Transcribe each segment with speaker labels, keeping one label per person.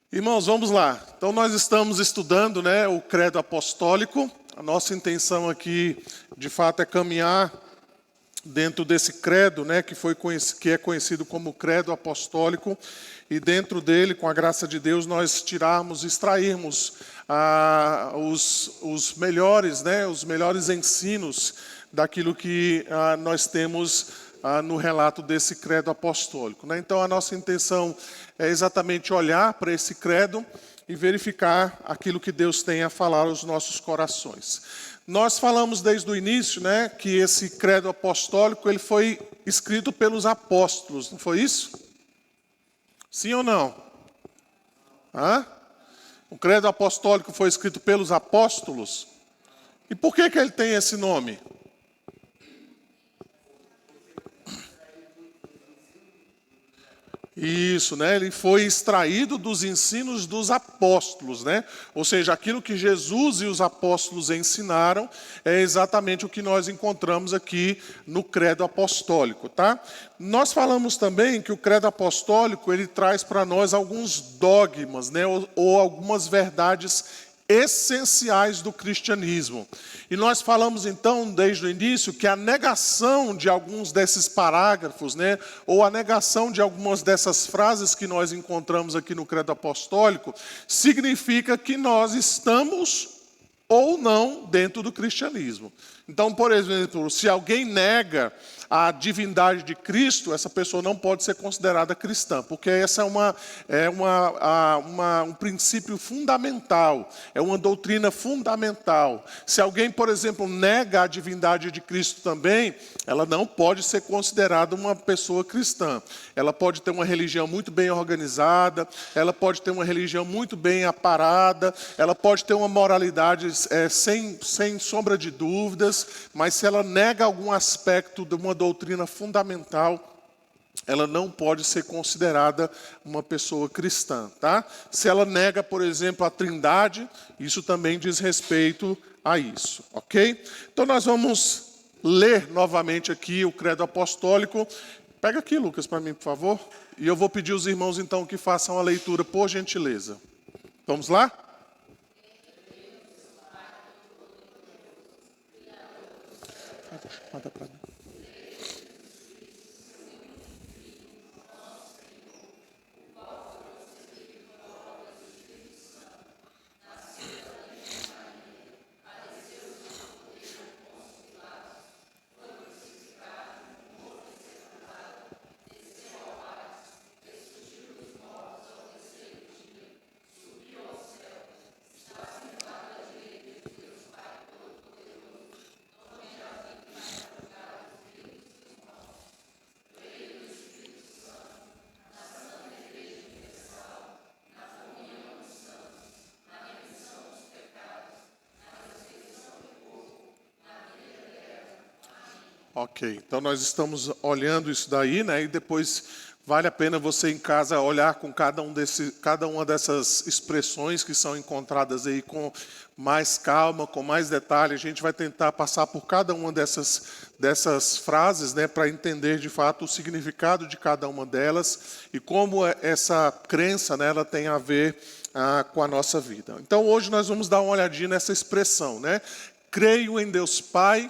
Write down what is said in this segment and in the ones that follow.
Speaker 1: Irmãos, vamos lá. Então nós estamos estudando, o credo apostólico. A nossa intenção aqui, de fato, é caminhar dentro desse credo, que é conhecido como credo apostólico, e dentro dele, com a graça de Deus, nós extrairmos os melhores ensinos daquilo que nós temos no relato desse credo apostólico. Então a nossa intenção é exatamente olhar para esse credo e verificar aquilo que Deus tem a falar aos nossos corações. Nós falamos desde o início, que esse credo apostólico ele foi escrito pelos apóstolos, não foi isso? Sim ou não? O credo apostólico foi escrito pelos apóstolos. E por que ele tem esse nome? Isso, ele foi extraído dos ensinos dos apóstolos, Ou seja, aquilo que Jesus e os apóstolos ensinaram é exatamente o que nós encontramos aqui no credo apostólico, tá? Nós falamos também que o credo apostólico, ele traz para nós alguns dogmas, ou algumas verdades essenciais do cristianismo. E nós falamos então, desde o início, que a negação de alguns desses parágrafos, ou a negação de algumas dessas frases que nós encontramos aqui no credo apostólico, significa que nós estamos ou não dentro do cristianismo. Então, por exemplo, se alguém nega a divindade de Cristo, essa pessoa não pode ser considerada cristã, porque essa é um princípio fundamental, é uma doutrina fundamental. Se alguém, por exemplo, nega a divindade de Cristo também, ela não pode ser considerada uma pessoa cristã. Ela pode ter uma religião muito bem organizada, ela pode ter uma religião muito bem aparada, ela pode ter uma moralidade sem sombra de dúvidas, mas se ela nega algum aspecto de uma doutrina fundamental, ela não pode ser considerada uma pessoa cristã, tá? Se ela nega, por exemplo, a Trindade, isso também diz respeito a isso, ok? Então nós vamos ler novamente aqui o credo apostólico. Pega aqui, Lucas, para mim, por favor. E eu vou pedir aos irmãos, então, que façam a leitura, por gentileza. Vamos lá? Manda para mim. Ok, então nós estamos olhando isso daí, e depois vale a pena você em casa olhar com cada uma dessas expressões que são encontradas aí com mais calma, com mais detalhe. A gente vai tentar passar por cada uma dessas frases, para entender de fato o significado de cada uma delas e como essa crença, ela tem a ver com a nossa vida. Então hoje nós vamos dar uma olhadinha nessa expressão, Creio em Deus Pai.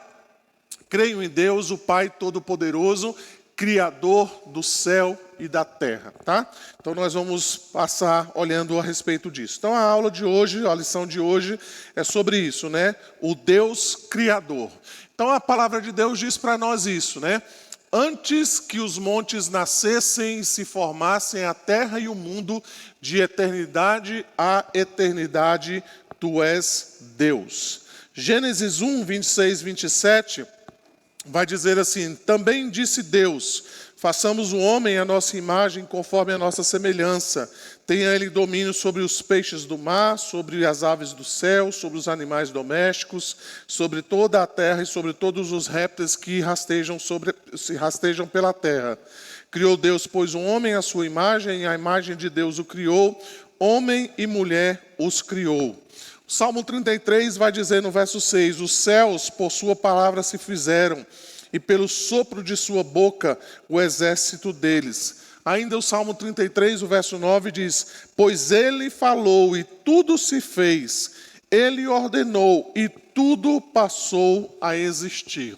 Speaker 1: Creio em Deus, o Pai Todo-Poderoso, Criador do céu e da terra, tá? Então nós vamos passar olhando a respeito disso. Então a aula de hoje, a lição de hoje é sobre isso, O Deus Criador. Então a palavra de Deus diz para nós isso, Antes que os montes nascessem e se formassem a terra e o mundo, de eternidade a eternidade, Tu és Deus. Gênesis 1, 26, 27... vai dizer assim: também disse Deus, façamos o homem à nossa imagem, conforme a nossa semelhança. Tenha ele domínio sobre os peixes do mar, sobre as aves do céu, sobre os animais domésticos, sobre toda a terra e sobre todos os répteis que se rastejam pela terra. Criou Deus, pois, o homem à sua imagem, e a imagem de Deus o criou, homem e mulher os criou. Salmo 33 vai dizer no verso 6, os céus por sua palavra se fizeram, e pelo sopro de sua boca o exército deles. Ainda o Salmo 33, o verso 9 diz: pois ele falou e tudo se fez, ele ordenou e tudo passou a existir.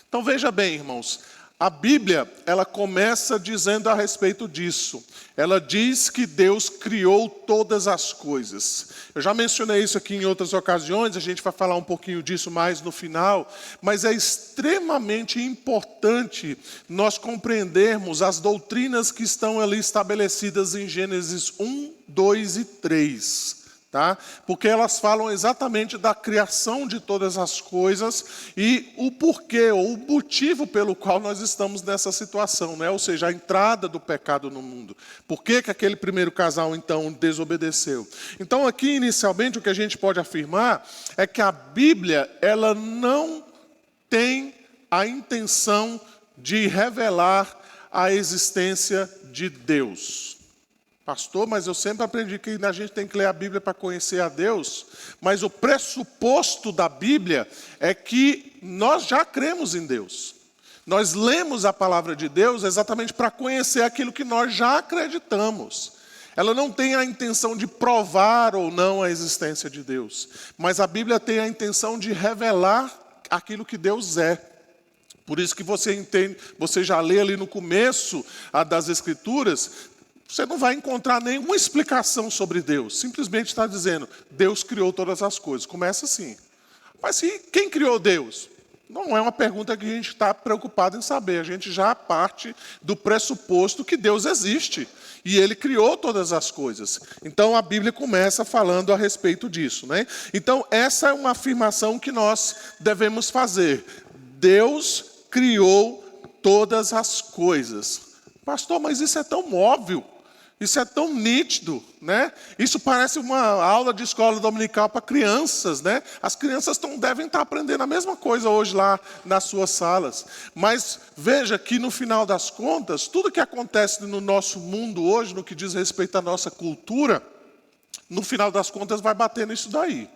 Speaker 1: Então veja bem, irmãos, a Bíblia, ela começa dizendo a respeito disso. Ela diz que Deus criou todas as coisas. Eu já mencionei isso aqui em outras ocasiões, a gente vai falar um pouquinho disso mais no final, mas é extremamente importante nós compreendermos as doutrinas que estão ali estabelecidas em Gênesis 1, 2 e 3. Tá? Porque elas falam exatamente da criação de todas as coisas e o porquê, ou o motivo pelo qual nós estamos nessa situação, né? Ou seja, a entrada do pecado no mundo. Por que aquele primeiro casal, então, desobedeceu? Então, aqui, inicialmente, o que a gente pode afirmar é que a Bíblia, ela não tem a intenção de revelar a existência de Deus. Pastor, mas eu sempre aprendi que a gente tem que ler a Bíblia para conhecer a Deus. Mas o pressuposto da Bíblia é que nós já cremos em Deus. Nós lemos a palavra de Deus exatamente para conhecer aquilo que nós já acreditamos. Ela não tem a intenção de provar ou não a existência de Deus. Mas a Bíblia tem a intenção de revelar aquilo que Deus é. Por isso que você entende, você já lê ali no começo das Escrituras, você não vai encontrar nenhuma explicação sobre Deus. Simplesmente está dizendo, Deus criou todas as coisas. Começa assim. Mas quem criou Deus? Não é uma pergunta que a gente está preocupado em saber. A gente já parte do pressuposto que Deus existe. E Ele criou todas as coisas. Então a Bíblia começa falando a respeito disso, né? Então essa é uma afirmação que nós devemos fazer. Deus criou todas as coisas. Pastor, mas isso é tão óbvio. Isso é tão nítido, né? Isso parece uma aula de escola dominical para crianças, né? As crianças devem estar aprendendo a mesma coisa hoje lá nas suas salas. Mas veja que no final das contas, tudo que acontece no nosso mundo hoje, no que diz respeito à nossa cultura, no final das contas vai bater nisso daí.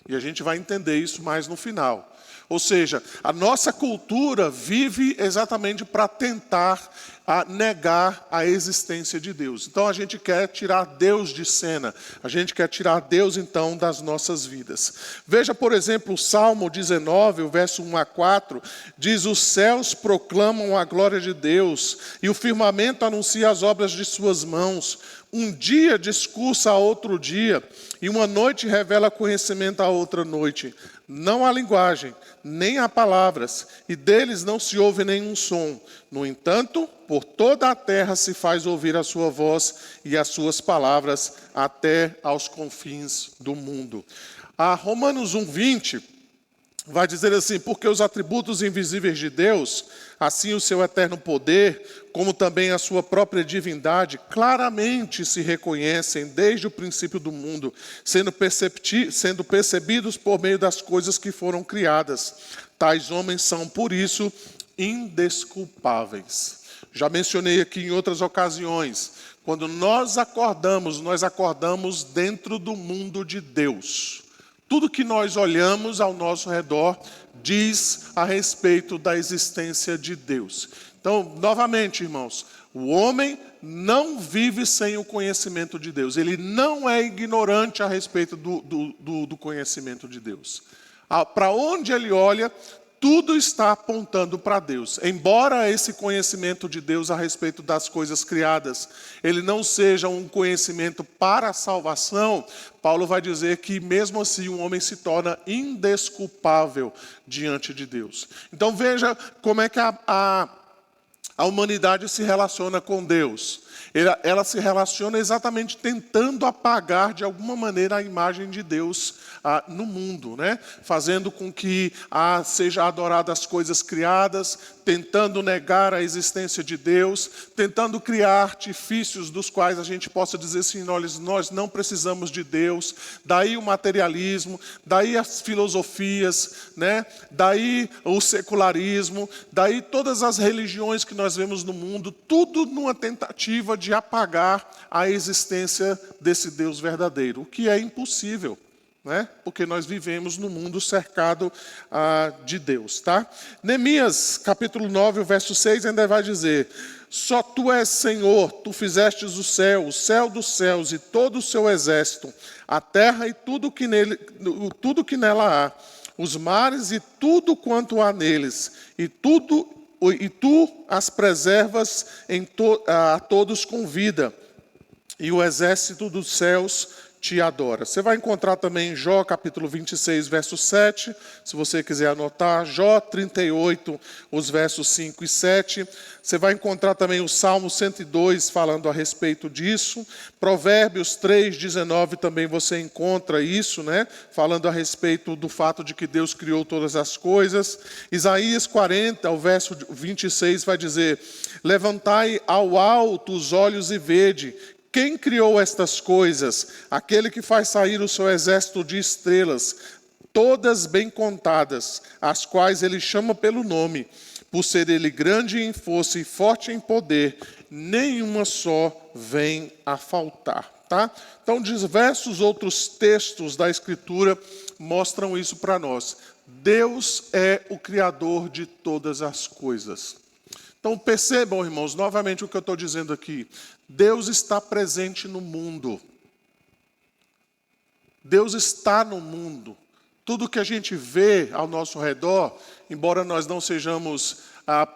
Speaker 1: E a gente vai entender isso mais no final. Ou seja, a nossa cultura vive exatamente para tentar negar a existência de Deus. Então a gente quer tirar Deus de cena. A gente quer tirar Deus, então, das nossas vidas. Veja, por exemplo, o Salmo 19, o verso 1 a 4, diz: os céus proclamam a glória de Deus, e o firmamento anuncia as obras de suas mãos. Um dia discursa a outro dia, e uma noite revela conhecimento a outra noite. Não há linguagem, nem há palavras, e deles não se ouve nenhum som. No entanto, por toda a terra se faz ouvir a sua voz e as suas palavras até aos confins do mundo. A Romanos 1:20 vai dizer assim: porque os atributos invisíveis de Deus, assim o seu eterno poder, como também a sua própria divindade, claramente se reconhecem desde o princípio do mundo, sendo percebidos por meio das coisas que foram criadas. Tais homens são, por isso, indesculpáveis. Já mencionei aqui em outras ocasiões, quando nós acordamos dentro do mundo de Deus. Tudo que nós olhamos ao nosso redor diz a respeito da existência de Deus. Então, novamente, irmãos, o homem não vive sem o conhecimento de Deus. Ele não é ignorante a respeito do conhecimento de Deus. Para onde ele olha, tudo está apontando para Deus. Embora esse conhecimento de Deus a respeito das coisas criadas, ele não seja um conhecimento para a salvação, Paulo vai dizer que mesmo assim o homem se torna indesculpável diante de Deus. Então veja como é que a humanidade se relaciona com Deus. Ela se relaciona exatamente tentando apagar de alguma maneira a imagem de Deus no mundo, né? Fazendo com que seja adorada as coisas criadas, tentando negar a existência de Deus, tentando criar artifícios dos quais a gente possa dizer assim: nós não precisamos de Deus. Daí o materialismo, daí as filosofias, né? Daí o secularismo, daí todas as religiões que nós vemos no mundo, tudo numa tentativa de apagar a existência desse Deus verdadeiro, o que é impossível. né? Porque nós vivemos num mundo cercado de Deus, tá? Neemias, capítulo 9, o verso 6, ainda vai dizer: só tu és Senhor, tu fizestes o céu dos céus e todo o seu exército, a terra e tudo que nela há, os mares e tudo quanto há neles, e tu as preservas a todos com vida, e o exército dos céus te adora. Você vai encontrar também em Jó, capítulo 26, verso 7, se você quiser anotar, Jó 38, os versos 5 e 7. Você vai encontrar também o Salmo 102, falando a respeito disso. Provérbios 3, 19, também você encontra isso, né? Falando a respeito do fato de que Deus criou todas as coisas. Isaías 40, o verso 26, vai dizer: levantai ao alto os olhos e vede, quem criou estas coisas? Aquele que faz sair o seu exército de estrelas, todas bem contadas, as quais ele chama pelo nome. Por ser ele grande em força e forte em poder, nenhuma só vem a faltar. Tá? Então, diversos outros textos da Escritura mostram isso para nós. Deus é o Criador de todas as coisas. Então percebam, irmãos, novamente o que eu estou dizendo aqui. Deus está presente no mundo. Deus está no mundo. Tudo que a gente vê ao nosso redor, embora nós não sejamos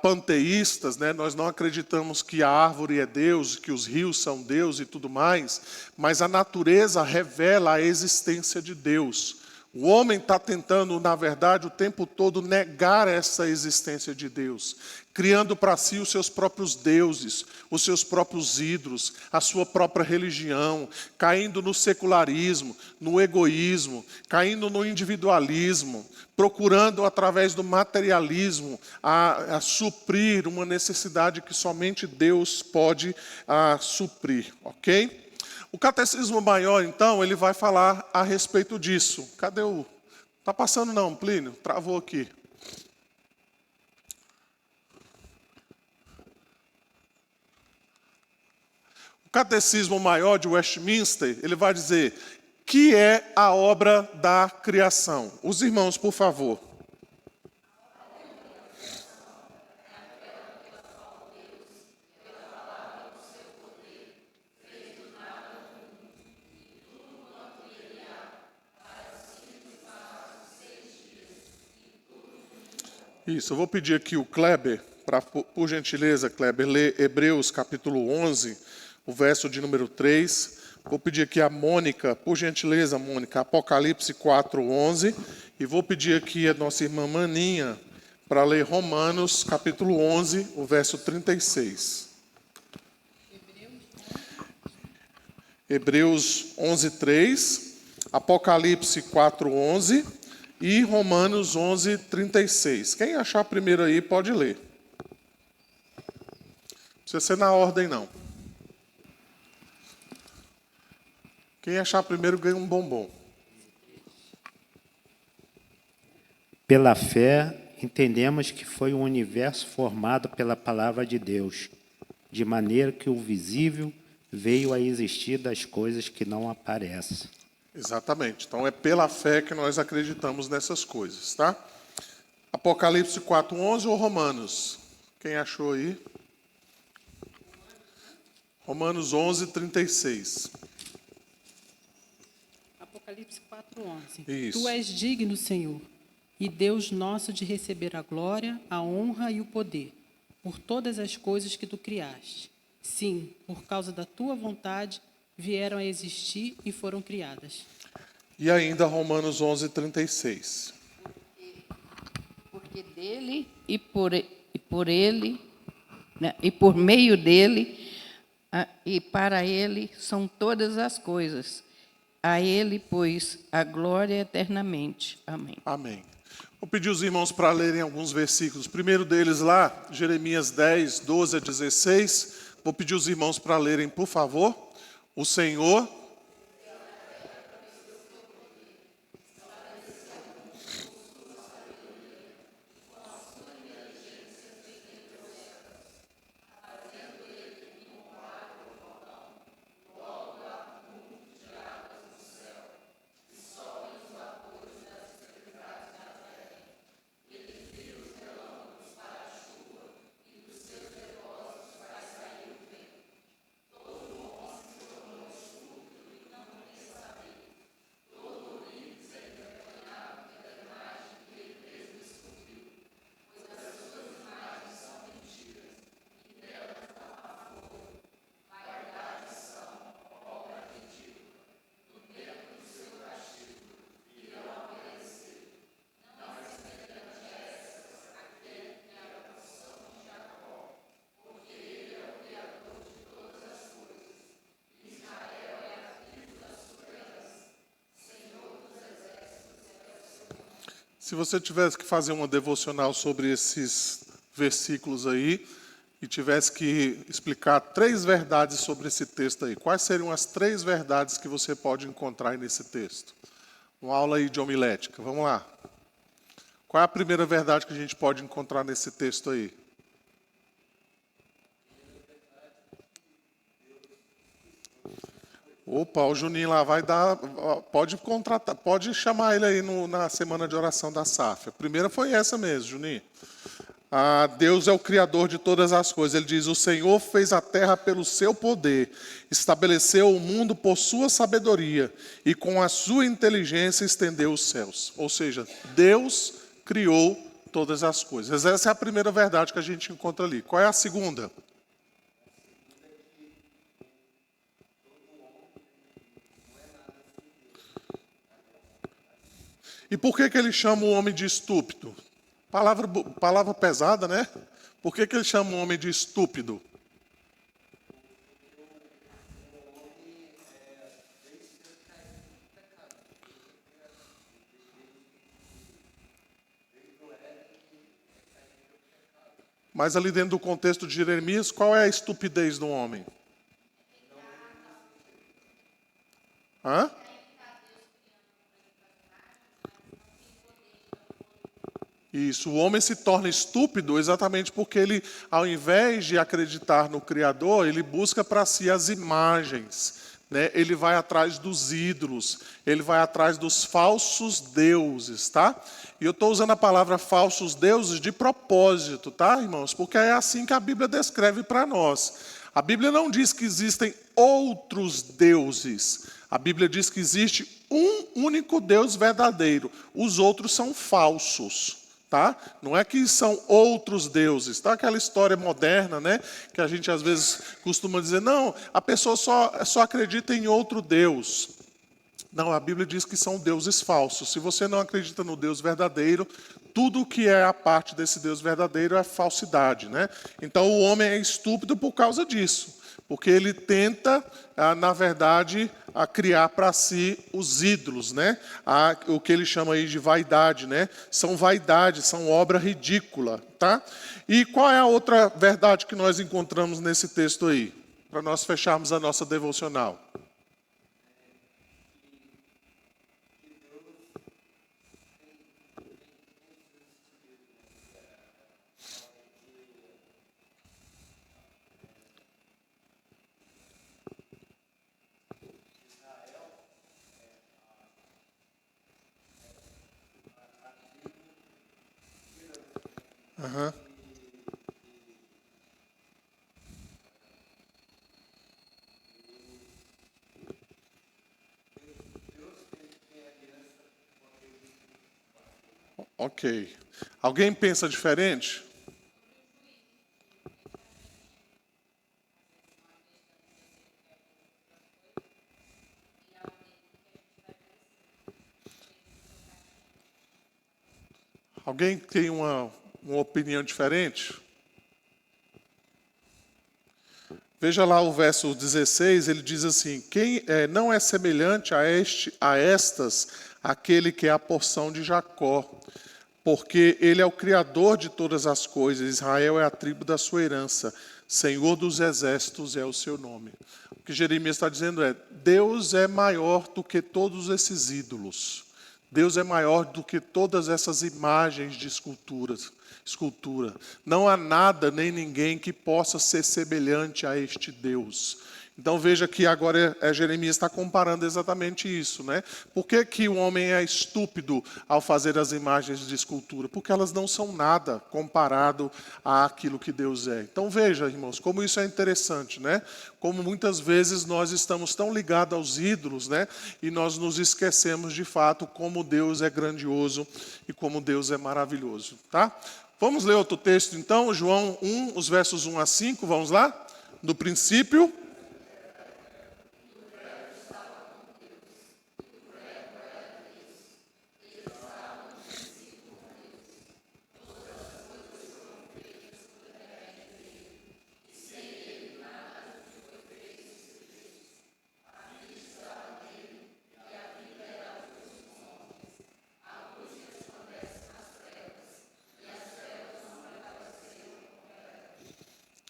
Speaker 1: panteístas, né? Nós não acreditamos que a árvore é Deus, que os rios são Deus e tudo mais, mas a natureza revela a existência de Deus. O homem está tentando, na verdade, o tempo todo negar essa existência de Deus, criando para si os seus próprios deuses, os seus próprios ídolos, a sua própria religião, caindo no secularismo, no egoísmo, caindo no individualismo, procurando, através do materialismo, a suprir uma necessidade que somente Deus pode suprir, ok? O Catecismo Maior, então, ele vai falar a respeito disso. Cadê o... Está passando não, Plínio? Travou aqui. O Catecismo Maior de Westminster, ele vai dizer: que é a obra da criação? Os irmãos, por favor. Isso, eu vou pedir aqui o Kleber, para, por gentileza, Kleber, ler Hebreus capítulo 11, o verso de número 3. Vou pedir aqui a Mônica, por gentileza, Mônica, Apocalipse 4, 11. E vou pedir aqui a nossa irmã Maninha para ler Romanos capítulo 11, o verso 36. Hebreus 11, 3, Apocalipse 4, 11 e Romanos 11, 36. Quem achar primeiro aí pode ler. Não precisa ser na ordem, não. Quem achar primeiro ganha um bombom.
Speaker 2: Pela fé, entendemos que foi um universo formado pela palavra de Deus, de maneira que o visível veio a existir das coisas que não aparecem.
Speaker 1: Exatamente. Então é pela fé que nós acreditamos nessas coisas, tá? Apocalipse 4, 11 ou Romanos? Quem achou aí? Romanos 11, 36.
Speaker 3: Apocalipse 4:11.
Speaker 1: Isso.
Speaker 3: Tu és digno, Senhor, e Deus nosso, de receber a glória, a honra e o poder, por todas as coisas que tu criaste. Sim, por causa da tua vontade, vieram a existir e foram criadas.
Speaker 1: E ainda Romanos 11, 36.
Speaker 4: Porque dele e por ele, né, e por meio dele e para ele são todas as coisas. A ele, pois, a glória eternamente. Amém.
Speaker 1: Amém. Vou pedir os irmãos para lerem alguns versículos. O primeiro deles lá, Jeremias 10, 12 a 16. Vou pedir os irmãos para lerem, por favor. O Senhor... Se você tivesse que fazer uma devocional sobre esses versículos aí e tivesse que explicar 3 verdades sobre esse texto aí, quais seriam as 3 verdades que você pode encontrar aí nesse texto? Uma aula aí de homilética, vamos lá. Qual é a primeira verdade que a gente pode encontrar nesse texto aí? Opa, o Juninho lá vai dar. Pode contratar, pode chamar ele aí na semana de oração da SAF. A primeira foi essa mesmo, Juninho. Deus é o Criador de todas as coisas. Ele diz: o Senhor fez a terra pelo seu poder, estabeleceu o mundo por sua sabedoria, e com a sua inteligência estendeu os céus. Ou seja, Deus criou todas as coisas. Essa é a primeira verdade que a gente encontra ali. Qual é a segunda? E por que ele chama o homem de estúpido? Palavra pesada, né? Por que ele chama o homem de estúpido? Mas ali dentro do contexto de Jeremias, qual é a estupidez do homem? Hã? Isso, o homem se torna estúpido exatamente porque ele, ao invés de acreditar no Criador, ele busca para si as imagens, né? Ele vai atrás dos ídolos, ele vai atrás dos falsos deuses, tá? E eu estou usando a palavra falsos deuses de propósito, tá, irmãos? Porque é assim que a Bíblia descreve para nós. A Bíblia não diz que existem outros deuses. A Bíblia diz que existe um único Deus verdadeiro. Os outros são falsos. Tá? Não é que são outros deuses, tá? Aquela história moderna, né? Que a gente às vezes costuma dizer, não, a pessoa só acredita em outro Deus. Não, a Bíblia diz que são deuses falsos. Se você não acredita no Deus verdadeiro, tudo que é a parte desse Deus verdadeiro é falsidade, né? Então o homem é estúpido por causa disso, porque ele tenta, na verdade, criar para si os ídolos, né? O que ele chama aí de vaidade, né? São vaidades, são obra ridícula, tá? E qual é a outra verdade que nós encontramos nesse texto aí? Para nós fecharmos a nossa devocional. Aham. Ok. Alguém pensa diferente? Alguém tem uma opinião diferente? Veja lá o verso 16, ele diz assim: quem não é semelhante a estas, aquele que é a porção de Jacó, porque ele é o Criador de todas as coisas, Israel é a tribo da sua herança, Senhor dos exércitos é o seu nome. O que Jeremias está dizendo é: Deus é maior do que todos esses ídolos. Deus é maior do que todas essas imagens de escultura. Não há nada nem ninguém que possa ser semelhante a este Deus. Então veja que agora Jeremias está comparando exatamente isso, né? Por que o homem é estúpido ao fazer as imagens de escultura? Porque elas não são nada comparado àquilo que Deus é. Então veja, irmãos, como isso é interessante, né? Como muitas vezes nós estamos tão ligados aos ídolos, né? E nós nos esquecemos de fato como Deus é grandioso e como Deus é maravilhoso, tá? Vamos ler outro texto então, João 1, os versos 1 a 5, vamos lá? No princípio...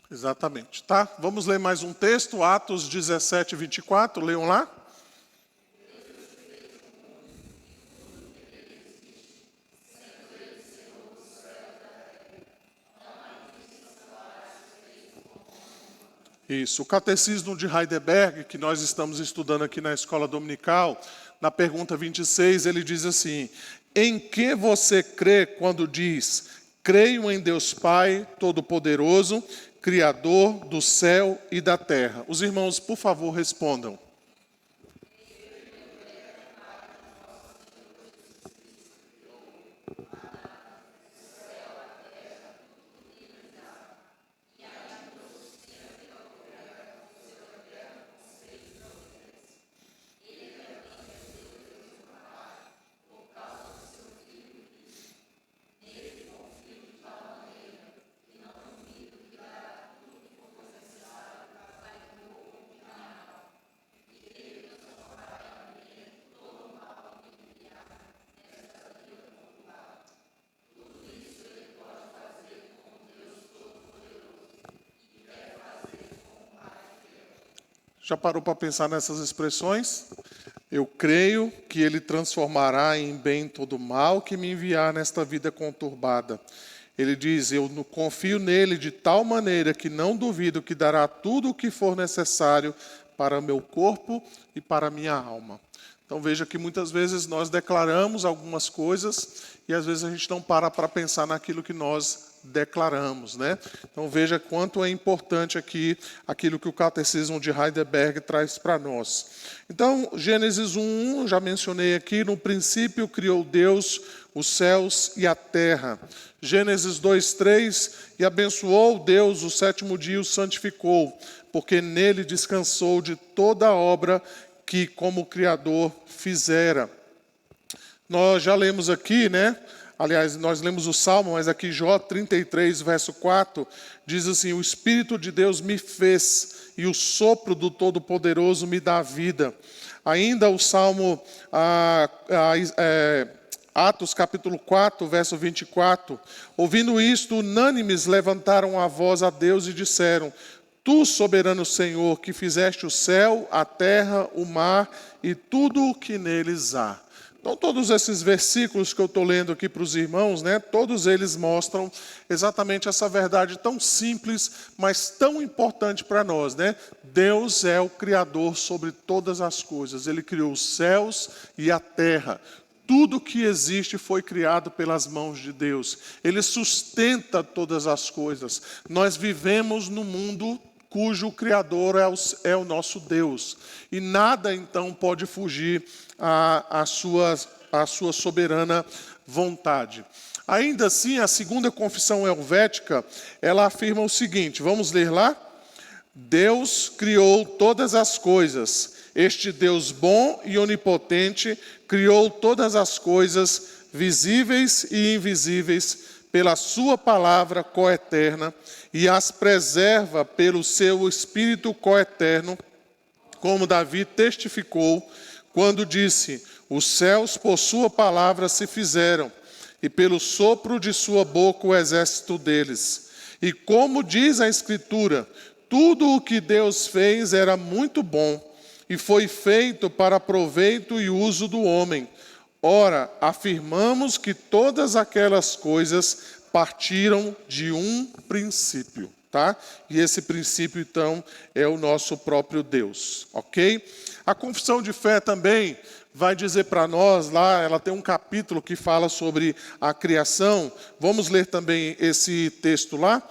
Speaker 1: Exatamente, tá? Vamos ler mais um texto, Atos 17, 24, leiam lá. Isso, o Catecismo de Heidelberg, que nós estamos estudando aqui na Escola Dominical, na pergunta 26, ele diz assim: em que você crê quando diz, creio em Deus Pai Todo-Poderoso, Criador do céu e da terra? Os irmãos, por favor, respondam. Já parou para pensar nessas expressões? Eu creio que Ele transformará em bem todo o mal que me enviar nesta vida conturbada. Ele diz, eu confio nele de tal maneira que não duvido que dará tudo o que for necessário para meu corpo e para minha alma. Então veja que muitas vezes nós declaramos algumas coisas e às vezes a gente não para pensar naquilo que nós declaramos, né? Então veja quanto é importante aqui aquilo que o Catecismo de Heidelberg traz para nós. Então, Gênesis 1:1, já mencionei aqui, no princípio criou Deus os céus e a terra. Gênesis 2:3, e abençoou Deus o sétimo dia e o santificou, porque nele descansou de toda a obra que como Criador fizera. Nós já lemos aqui, né? Aliás, nós lemos o Salmo, mas aqui Jó 33, verso 4, diz assim, o Espírito de Deus me fez e o sopro do Todo-Poderoso me dá vida. Ainda o Salmo, Atos capítulo 4, verso 24, ouvindo isto, unânimes levantaram a voz a Deus e disseram, Tu, soberano Senhor, que fizeste o céu, a terra, o mar e tudo o que neles há. Então, todos esses versículos que eu estou lendo aqui para os irmãos, né, todos eles mostram exatamente essa verdade tão simples, mas tão importante para nós, né? Deus é o Criador sobre todas as coisas. Ele criou os céus e a terra. Tudo que existe foi criado pelas mãos de Deus. Ele sustenta todas as coisas. Nós vivemos no mundo cujo Criador é o nosso Deus. E nada, então, pode fugir à sua soberana vontade. Ainda assim, a segunda confissão helvética, ela afirma o seguinte, vamos ler lá? Deus criou todas as coisas. Este Deus bom e onipotente criou todas as coisas, visíveis e invisíveis, pela sua palavra coeterna, e as preserva pelo seu Espírito coeterno, como Davi testificou, quando disse, os céus por sua palavra se fizeram, e pelo sopro de sua boca o exército deles. E como diz a Escritura, tudo o que Deus fez era muito bom, e foi feito para proveito e uso do homem. Ora, afirmamos que todas aquelas coisas partiram de um princípio, tá? E esse princípio, então, é o nosso próprio Deus, ok? A confissão de fé também vai dizer para nós, lá ela tem um capítulo que fala sobre a criação. Vamos ler também esse texto lá.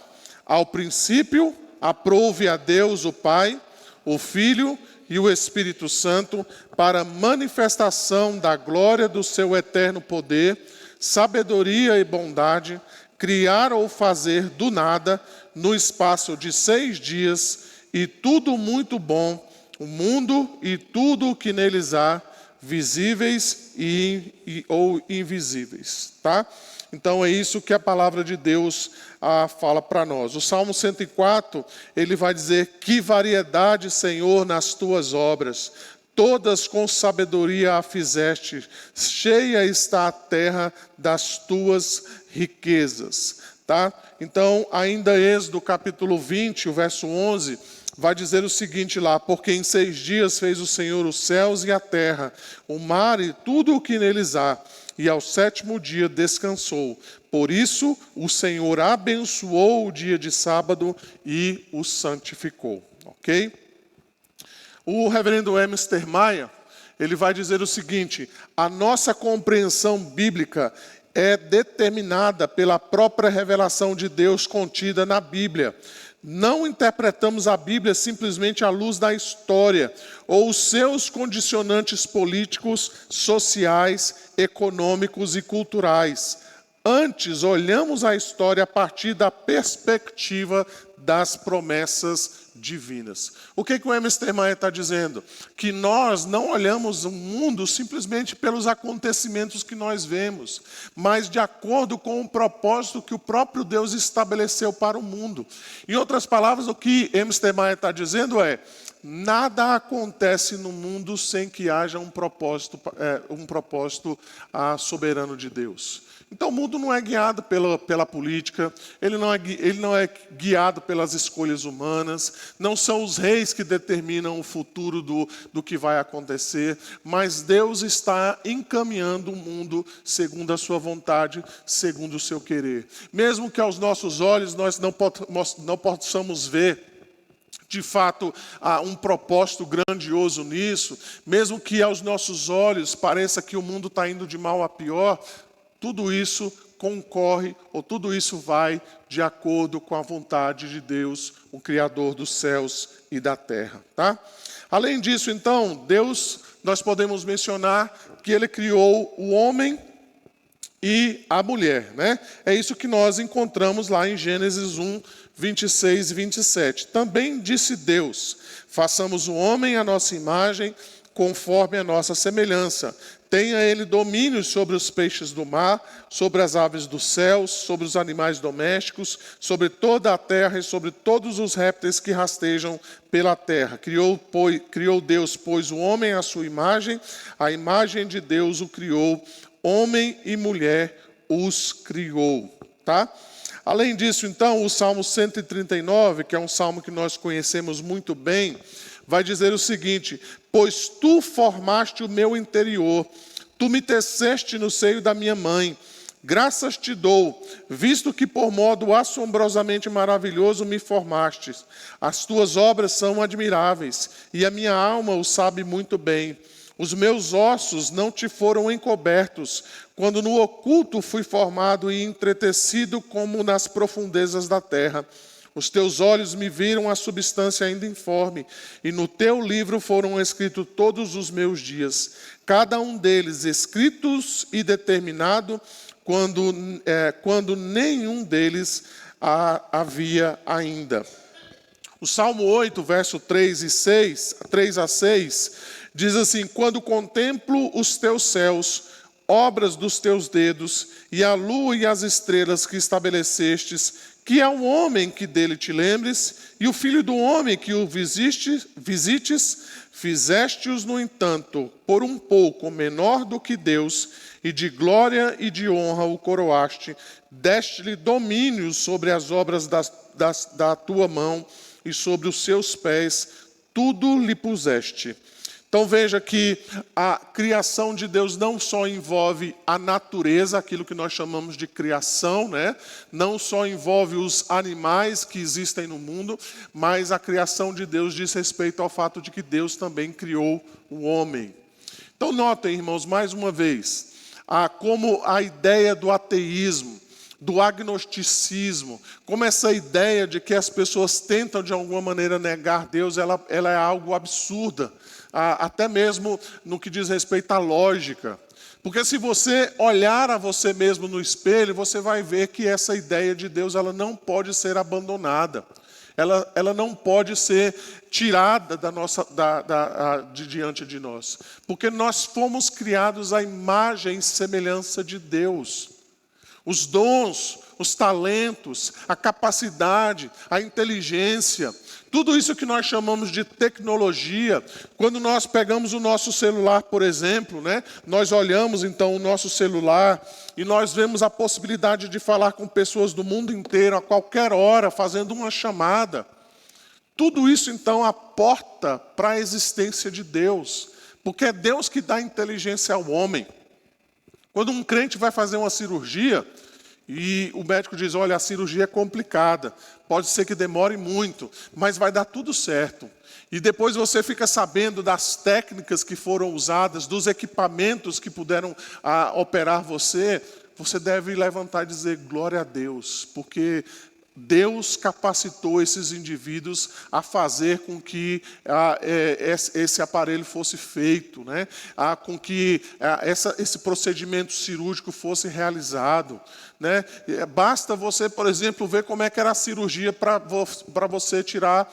Speaker 1: Ao princípio, aprove a Deus o Pai, o Filho e o Espírito Santo para manifestação da glória do seu eterno poder, sabedoria e bondade, criar ou fazer do nada, no espaço de 6 dias, e tudo muito bom, o mundo e tudo o que neles há, visíveis ou invisíveis, tá? Então é isso que a palavra de Deus fala para nós. O Salmo 104, ele vai dizer, que variedade, Senhor, nas tuas obras, todas com sabedoria a fizeste, cheia está a terra das tuas riquezas. Tá? Então, ainda Êxodo capítulo 20, o verso 11, vai dizer o seguinte lá: porque em 6 dias fez o Senhor os céus e a terra, o mar e tudo o que neles há, e ao 7º dia descansou. Por isso, o Senhor abençoou o dia de sábado e o santificou. Ok? O reverendo Emister Maia, ele vai dizer o seguinte: a nossa compreensão bíblica é determinada pela própria revelação de Deus contida na Bíblia. Não interpretamos a Bíblia simplesmente à luz da história ou os seus condicionantes políticos, sociais, econômicos e culturais. Antes, olhamos a história a partir da perspectiva das promessas divinas. O que o Emister Maia está dizendo? Que nós não olhamos o mundo simplesmente pelos acontecimentos que nós vemos, mas de acordo com o propósito que o próprio Deus estabeleceu para o mundo. Em outras palavras, o que Emister Maia está dizendo é: nada acontece no mundo sem que haja um propósito soberano de Deus. Então o mundo não é guiado pela política, ele não é guiado pelas escolhas humanas, não são os reis que determinam o futuro do que vai acontecer, mas Deus está encaminhando o mundo segundo a sua vontade, segundo o seu querer. Mesmo que aos nossos olhos nós não possamos ver de fato há um propósito grandioso nisso, mesmo que aos nossos olhos pareça que o mundo está indo de mal a pior, tudo isso concorre, ou tudo isso vai de acordo com a vontade de Deus, o Criador dos céus e da terra. Tá? Além disso, então, Deus, nós podemos mencionar que Ele criou o homem e a mulher. Né? É isso que nós encontramos lá em Gênesis 1, 26 e 27. Também disse Deus: façamos o homem à nossa imagem, conforme a nossa semelhança. Tenha ele domínio sobre os peixes do mar, sobre as aves dos céus, sobre os animais domésticos, sobre toda a terra e sobre todos os répteis que rastejam pela terra. Criou Deus, pois, o homem à sua imagem, a imagem de Deus o criou, homem e mulher os criou. Tá? Além disso, então, o Salmo 139, que é um salmo que nós conhecemos muito bem, vai dizer o seguinte: pois tu formaste o meu interior, tu me teceste no seio da minha mãe. Graças te dou, visto que por modo assombrosamente maravilhoso me formastes. As tuas obras são admiráveis, e a minha alma o sabe muito bem. Os meus ossos não te foram encobertos, quando no oculto fui formado e entretecido como nas profundezas da terra. Os teus olhos me viram a substância ainda informe, e no teu livro foram escritos todos os meus dias, cada um deles escritos e determinado, quando nenhum deles havia ainda. O Salmo 8, verso 3 a 6, diz assim: quando contemplo os teus céus, obras dos teus dedos, e a lua e as estrelas que estabelecestes, que é o homem que dele te lembres, e o filho do homem que o visites, fizeste-os, no entanto, por um pouco menor do que Deus, e de glória e de honra o coroaste, deste-lhe domínio sobre as obras da tua mão, e sobre os seus pés tudo lhe puseste. Então veja que a criação de Deus não só envolve a natureza, aquilo que nós chamamos de criação, né? Não só envolve os animais que existem no mundo, mas a criação de Deus diz respeito ao fato de que Deus também criou o homem. Então notem, irmãos, mais uma vez, como a ideia do ateísmo, do agnosticismo, como essa ideia de que as pessoas tentam de alguma maneira negar Deus, ela é algo absurda. Até mesmo no que diz respeito à lógica. Porque se você olhar a você mesmo no espelho, você vai ver que essa ideia de Deus ela não pode ser abandonada. Ela não pode ser tirada de diante de nós. Porque nós fomos criados à imagem e semelhança de Deus. Os dons, os talentos, a capacidade, a inteligência, tudo isso que nós chamamos de tecnologia. Quando nós pegamos o nosso celular, por exemplo, né, nós olhamos então o nosso celular e nós vemos a possibilidade de falar com pessoas do mundo inteiro a qualquer hora, fazendo uma chamada. Tudo isso então aporta para a existência de Deus, porque é Deus que dá inteligência ao homem. Quando um crente vai fazer uma cirurgia e o médico diz, olha, a cirurgia é complicada, pode ser que demore muito, mas vai dar tudo certo. E depois você fica sabendo das técnicas que foram usadas, dos equipamentos que puderam operar você, você deve levantar e dizer glória a Deus, porque Deus capacitou esses indivíduos a fazer com que esse aparelho fosse feito, né? Com que esse procedimento cirúrgico fosse realizado, né? Basta você, por exemplo, ver como é que era a cirurgia para você tirar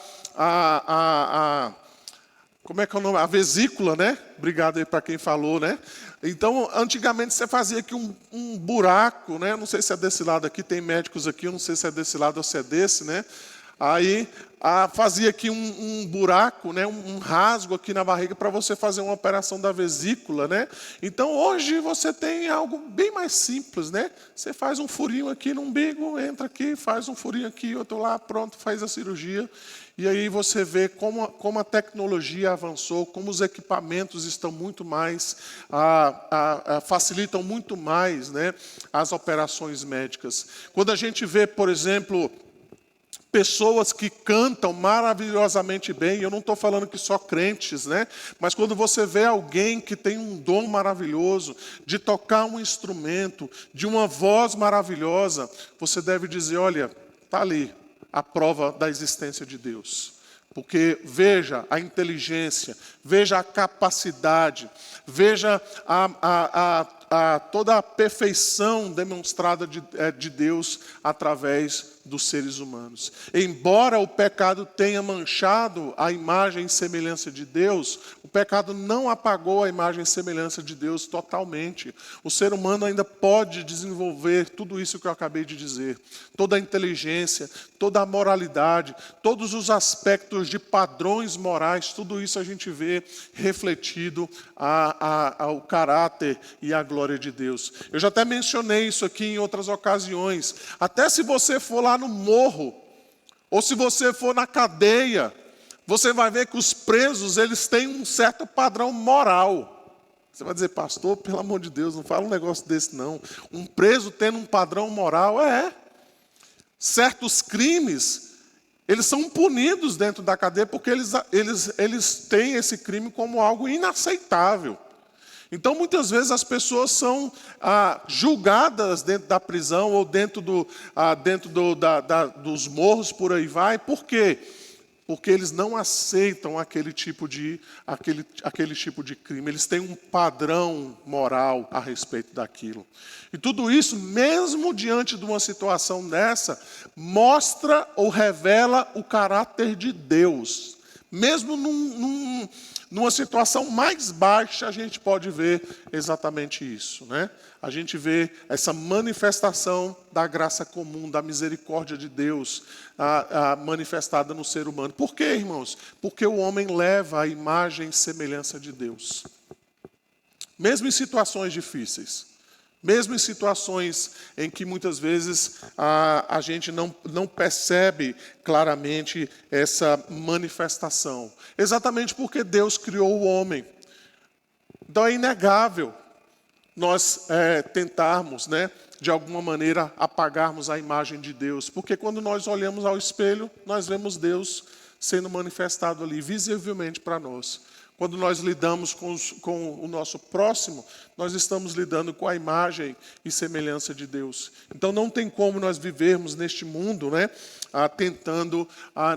Speaker 1: como é que é o nome? A vesícula, né? Obrigado aí para quem falou, né? Então, antigamente você fazia aqui um buraco, né? Não sei se é desse lado aqui, tem médicos aqui, eu não sei se é desse lado ou se é desse, né? Aí fazia aqui um buraco, né? Um rasgo aqui na barriga para você fazer uma operação da vesícula, né? Então, hoje você tem algo bem mais simples, né? Você faz um furinho aqui no umbigo, entra aqui, faz um furinho aqui, outro lá, pronto, faz a cirurgia. E aí você vê como a tecnologia avançou, como os equipamentos estão muito mais, facilitam muito mais, né, as operações médicas. Quando a gente vê, por exemplo, pessoas que cantam maravilhosamente bem, eu não estou falando que só crentes, né? Mas quando você vê alguém que tem um dom maravilhoso, de tocar um instrumento, de uma voz maravilhosa, você deve dizer, olha, está ali a prova da existência de Deus. Porque veja a inteligência, veja a capacidade, veja toda a perfeição demonstrada de Deus através dos seres humanos. Embora o pecado tenha manchado a imagem e semelhança de Deus, o pecado não apagou a imagem e semelhança de Deus totalmente. O ser humano ainda pode desenvolver tudo isso que eu acabei de dizer. Toda a inteligência, toda a moralidade, todos os aspectos de padrões morais, tudo isso a gente vê refletido ao caráter e à glória de Deus. Eu já até mencionei isso aqui em outras ocasiões. Até se você for lá no morro, ou se você for na cadeia, você vai ver que os presos, eles têm um certo padrão moral. Você vai dizer, pastor, pelo amor de Deus, não fala um negócio desse não. Um preso tendo um padrão moral, certos crimes, eles são punidos dentro da cadeia porque eles têm esse crime como algo inaceitável. Então, muitas vezes, as pessoas são julgadas dentro da prisão ou dentro dos morros, por aí vai. Por quê? Porque eles não aceitam aquele tipo de crime. Eles têm um padrão moral a respeito daquilo. E tudo isso, mesmo diante de uma situação dessa, mostra ou revela o caráter de Deus. Mesmo numa situação mais baixa, a gente pode ver exatamente isso, né? A gente vê essa manifestação da graça comum, da misericórdia de Deus, manifestada no ser humano. Por quê, irmãos? Porque o homem leva a imagem e semelhança de Deus. Mesmo em situações difíceis. Mesmo em situações em que muitas vezes a gente não percebe claramente essa manifestação. Exatamente porque Deus criou o homem. Então é inegável nós tentarmos, né, de alguma maneira, apagarmos a imagem de Deus. Porque quando nós olhamos ao espelho, nós vemos Deus sendo manifestado ali, visivelmente para nós. Quando nós lidamos com o nosso próximo, nós estamos lidando com a imagem e semelhança de Deus. Então não tem como nós vivermos neste mundo, né, tentando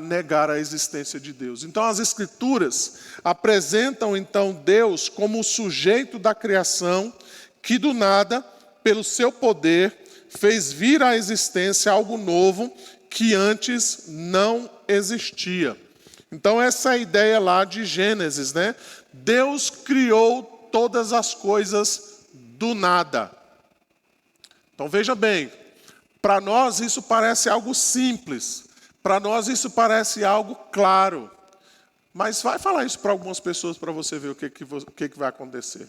Speaker 1: negar a existência de Deus. Então as Escrituras apresentam então Deus como o sujeito da criação que do nada, pelo seu poder, fez vir à existência algo novo que antes não existia. Então essa é a ideia lá de Gênesis, né? Deus criou todas as coisas do nada. Então veja bem, para nós isso parece algo simples, para nós isso parece algo claro. Mas vai falar isso para algumas pessoas para você ver o que vai acontecer.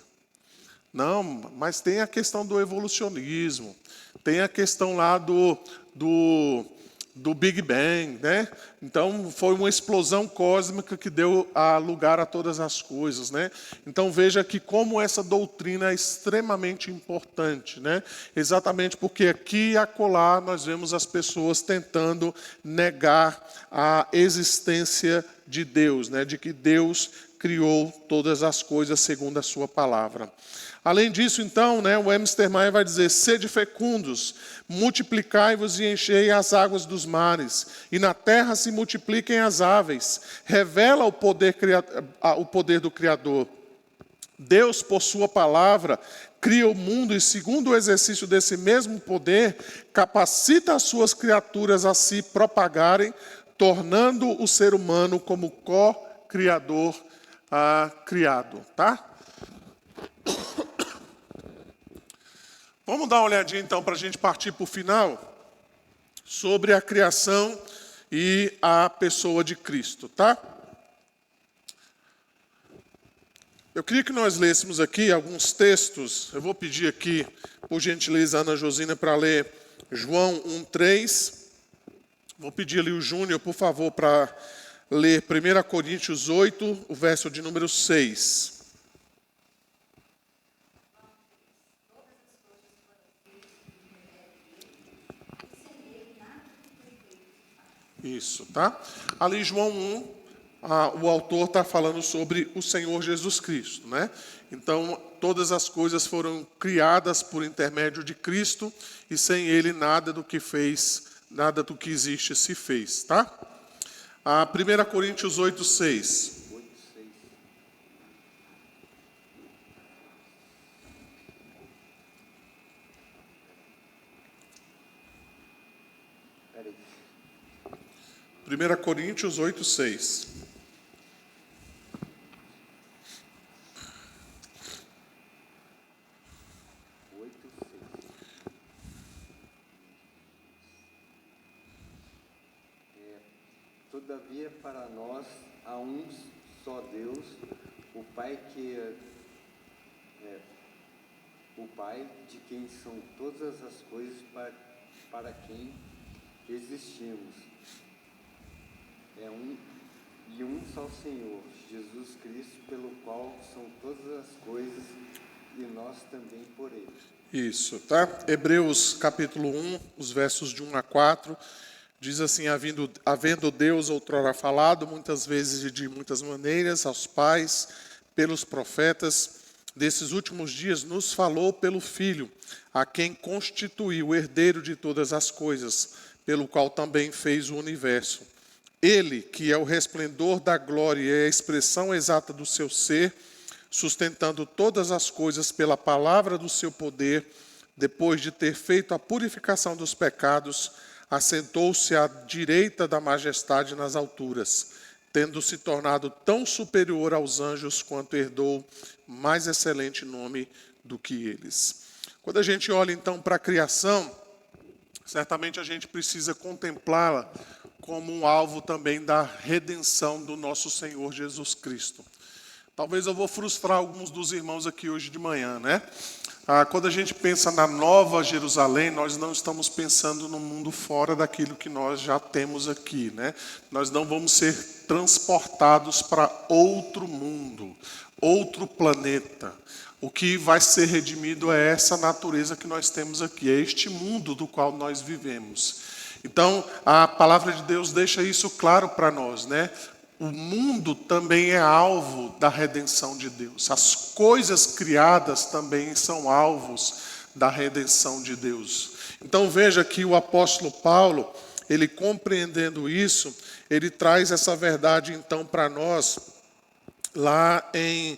Speaker 1: Não, mas tem a questão do evolucionismo, tem a questão lá do Big Bang, né? Então, foi uma explosão cósmica que deu lugar a todas as coisas, né? Então, veja que como essa doutrina é extremamente importante, né? Exatamente porque aqui e acolá nós vemos as pessoas tentando negar a existência de Deus, né? De que Deus criou todas as coisas segundo a sua palavra. Além disso, então, né, o Webster Maia vai dizer: sede fecundos, multiplicai-vos e enchei as águas dos mares, e na terra se multipliquem as aves. Revela o poder do Criador. Deus, por sua palavra, cria o mundo e, segundo o exercício desse mesmo poder, capacita as suas criaturas a se propagarem, tornando o ser humano como co-criador criado, tá? Vamos dar uma olhadinha, então, para a gente partir para o final, sobre a criação e a pessoa de Cristo, tá? Eu queria que nós lêssemos aqui alguns textos. Eu vou pedir aqui, por gentileza, a Ana Josina para ler João 1:3. Vou pedir ali o Júnior, por favor, para ler 1 Coríntios 8, o verso de número 6. Isso, tá? Ali, João 1, o autor está falando sobre o Senhor Jesus Cristo, né? Então, todas as coisas foram criadas por intermédio de Cristo, e sem Ele nada do que existe se fez, tá? 1 Coríntios 8, 6.
Speaker 5: Peraí.
Speaker 1: 1 Coríntios 8, 6.
Speaker 5: Todavia, para nós há um só Deus, o Pai o Pai de quem são todas as coisas, para quem existimos. Um só Senhor, Jesus Cristo, pelo qual são todas as coisas, e nós também por Ele.
Speaker 1: Isso, tá? Hebreus capítulo 1, os versos de 1 a 4, diz assim: havendo Deus outrora falado, muitas vezes e de muitas maneiras, aos pais, pelos profetas, desses últimos dias nos falou pelo Filho, a quem constituiu o herdeiro de todas as coisas, pelo qual também fez o universo. Ele, que é o resplendor da glória e a expressão exata do seu ser, sustentando todas as coisas pela palavra do seu poder, depois de ter feito a purificação dos pecados, assentou-se à direita da majestade nas alturas, tendo se tornado tão superior aos anjos quanto herdou mais excelente nome do que eles. Quando a gente olha então para a criação, certamente a gente precisa contemplá-la como um alvo também da redenção do nosso Senhor Jesus Cristo. Talvez eu vou frustrar alguns dos irmãos aqui hoje de manhã, né? Quando a gente pensa na Nova Jerusalém, nós não estamos pensando no mundo fora daquilo que nós já temos aqui, né? Nós não vamos ser transportados para outro mundo, outro planeta. O que vai ser redimido é essa natureza que nós temos aqui, é este mundo do qual nós vivemos. Então, a palavra de Deus deixa isso claro para nós, né? O mundo também é alvo da redenção de Deus. As coisas criadas também são alvos da redenção de Deus. Então veja que o apóstolo Paulo, ele compreendendo isso, ele traz essa verdade então para nós, lá em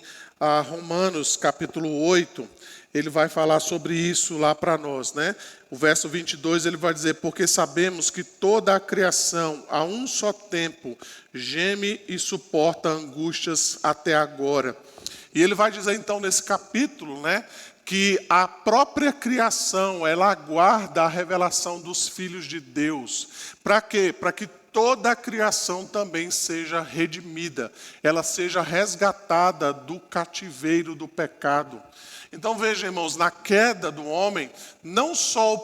Speaker 1: Romanos capítulo 8, ele vai falar sobre isso lá para nós, né? O verso 22 ele vai dizer: porque sabemos que toda a criação a um só tempo geme e suporta angústias até agora. E ele vai dizer então nesse capítulo, né, que a própria criação, ela aguarda a revelação dos filhos de Deus. Para quê? Para que toda a criação também seja redimida, ela seja resgatada do cativeiro do pecado. Então veja, irmãos, na queda do homem,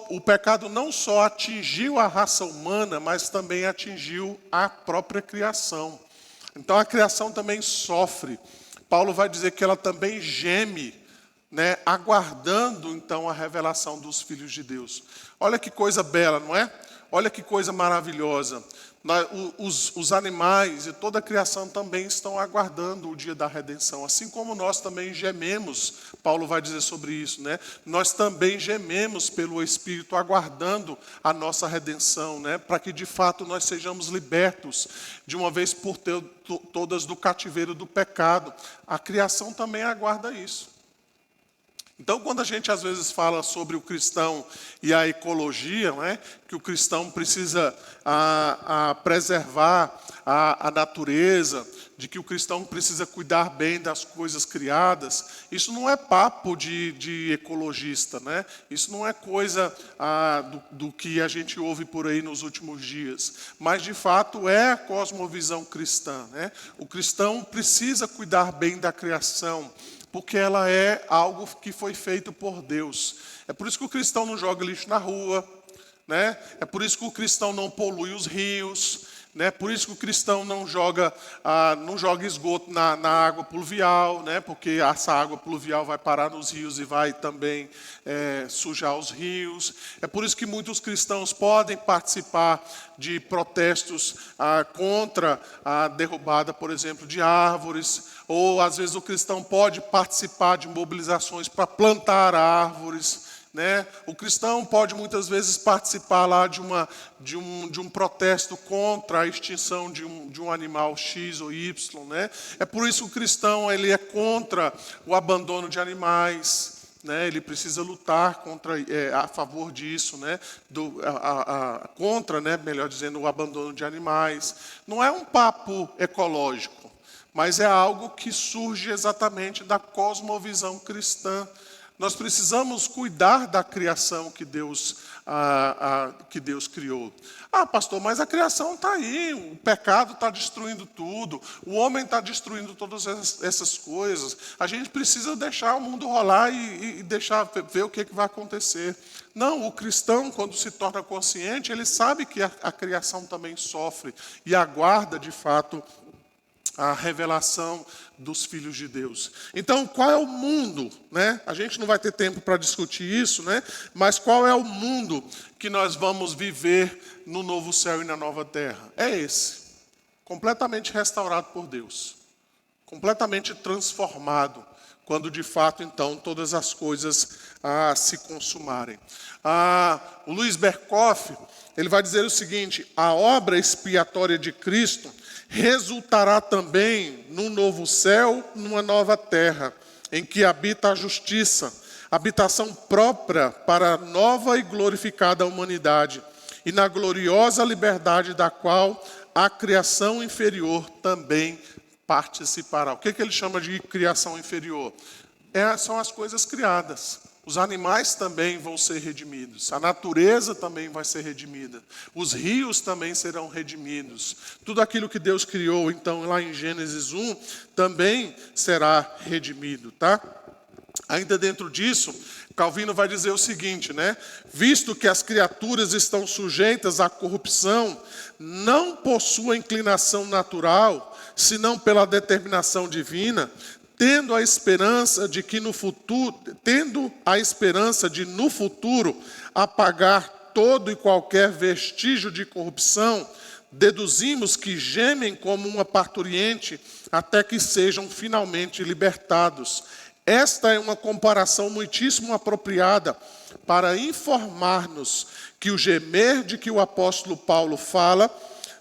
Speaker 1: o pecado não só atingiu a raça humana, mas também atingiu a própria criação. Então a criação também sofre. Paulo vai dizer que ela também geme, né, aguardando então a revelação dos filhos de Deus. Olha que coisa bela, não é? Olha que coisa maravilhosa. Os animais e toda a criação também estão aguardando o dia da redenção. Assim como nós também gememos, Paulo vai dizer sobre isso, né? Nós também gememos pelo Espírito, aguardando a nossa redenção, né? Para que de fato nós sejamos libertos de uma vez por todas do cativeiro do pecado. A criação também aguarda isso. Então, quando a gente às vezes fala sobre o cristão e a ecologia, né, que o cristão precisa preservar a natureza, de que o cristão precisa cuidar bem das coisas criadas, isso não é papo de ecologista, né? Isso não é coisa do que a gente ouve por aí nos últimos dias, mas de fato é a cosmovisão cristã, né? O cristão precisa cuidar bem da criação, porque ela é algo que foi feito por Deus. É por isso que o cristão não joga lixo na rua, né? É por isso que o cristão não polui os rios, né? Por isso que o cristão não joga esgoto na água pluvial, né? Porque essa água pluvial vai parar nos rios e vai também sujar os rios. É por isso que muitos cristãos podem participar de protestos contra a derrubada, por exemplo, de árvores, ou às vezes o cristão pode participar de mobilizações para plantar árvores, né? O cristão pode muitas vezes participar lá de um protesto contra a extinção de um animal X ou Y, né? É por isso que o cristão ele é contra o abandono de animais, né? Ele precisa lutar a favor disso, né? Contra, né? Melhor dizendo, o abandono de animais. Não é um papo ecológico, mas é algo que surge exatamente da cosmovisão cristã. Nós precisamos cuidar da criação que Deus criou. Pastor, mas a criação está aí, o pecado está destruindo tudo, o homem está destruindo todas essas coisas. A gente precisa deixar o mundo rolar e deixar ver o que vai acontecer. Não, o cristão, quando se torna consciente, ele sabe que a criação também sofre e aguarda, de fato, a revelação dos filhos de Deus. Então, qual é o mundo, né? A gente não vai ter tempo para discutir isso, né? Mas qual é o mundo que nós vamos viver no novo céu e na nova terra? É esse, completamente restaurado por Deus, completamente transformado, quando de fato, então, todas as coisas se consumarem. O Luiz Berkoff, ele vai dizer o seguinte: a obra expiatória de Cristo resultará também num novo céu, numa nova terra, em que habita a justiça, habitação própria para a nova e glorificada humanidade, e na gloriosa liberdade da qual a criação inferior também participará. O que ele chama de criação inferior? São as coisas criadas. Os animais também vão ser redimidos, a natureza também vai ser redimida, os rios também serão redimidos. Tudo aquilo que Deus criou, então, lá em Gênesis 1, também será redimido, tá? Ainda dentro disso, Calvino vai dizer o seguinte, né? Visto que as criaturas estão sujeitas à corrupção, não por sua inclinação natural, senão pela determinação divina, tendo a esperança de no futuro apagar todo e qualquer vestígio de corrupção, deduzimos que gemem como uma parturiente até que sejam finalmente libertados. Esta é uma comparação muitíssimo apropriada para informar-nos que o gemer de que o apóstolo Paulo fala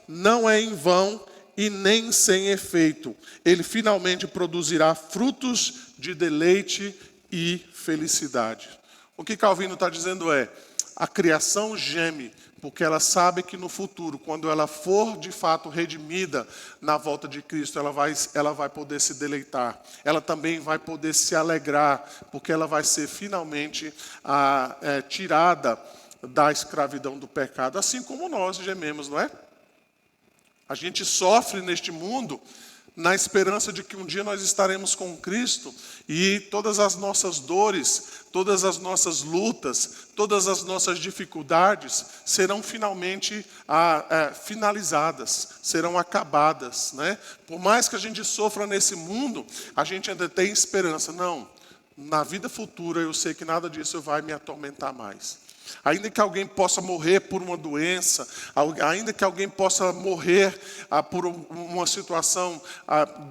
Speaker 1: não é em vão e nem sem efeito. Ele finalmente produzirá frutos de deleite e felicidade. O que Calvino está dizendo é: a criação geme, porque ela sabe que no futuro, quando ela for de fato redimida na volta de Cristo, ela vai poder se deleitar. Ela também vai poder se alegrar, porque ela vai ser finalmente tirada da escravidão do pecado, assim como nós gememos, não é? A gente sofre neste mundo na esperança de que um dia nós estaremos com Cristo e todas as nossas dores, todas as nossas lutas, todas as nossas dificuldades serão finalmente finalizadas, serão acabadas, né? Por mais que a gente sofra nesse mundo, a gente ainda tem esperança. Não, na vida futura eu sei que nada disso vai me atormentar mais. Ainda que alguém possa morrer por uma doença, ainda que alguém possa morrer por uma situação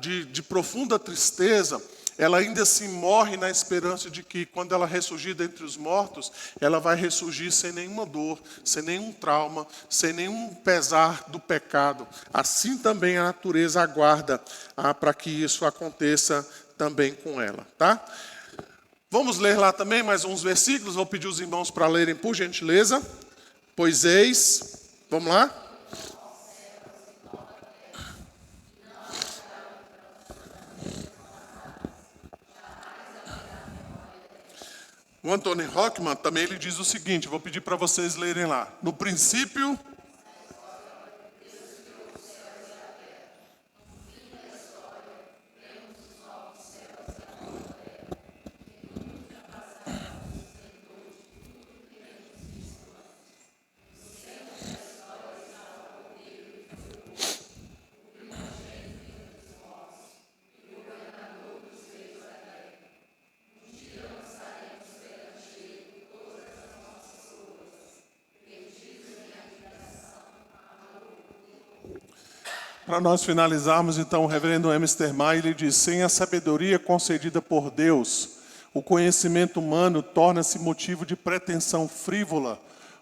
Speaker 1: de profunda tristeza, ela ainda assim morre na esperança de que, quando ela ressurgir dentre os mortos, ela vai ressurgir sem nenhuma dor, sem nenhum trauma, sem nenhum pesar do pecado. Assim também a natureza aguarda para que isso aconteça também com ela, tá? Vamos ler lá também mais uns versículos. Vou pedir os irmãos para lerem, por gentileza. Pois eis, vamos lá? O Anthony Rockman também ele diz o seguinte, vou pedir para vocês lerem lá. No princípio... Para nós finalizarmos, então, o reverendo Emister Maia, ele diz: sem a sabedoria concedida por Deus, o conhecimento humano torna-se motivo de pretensão frívola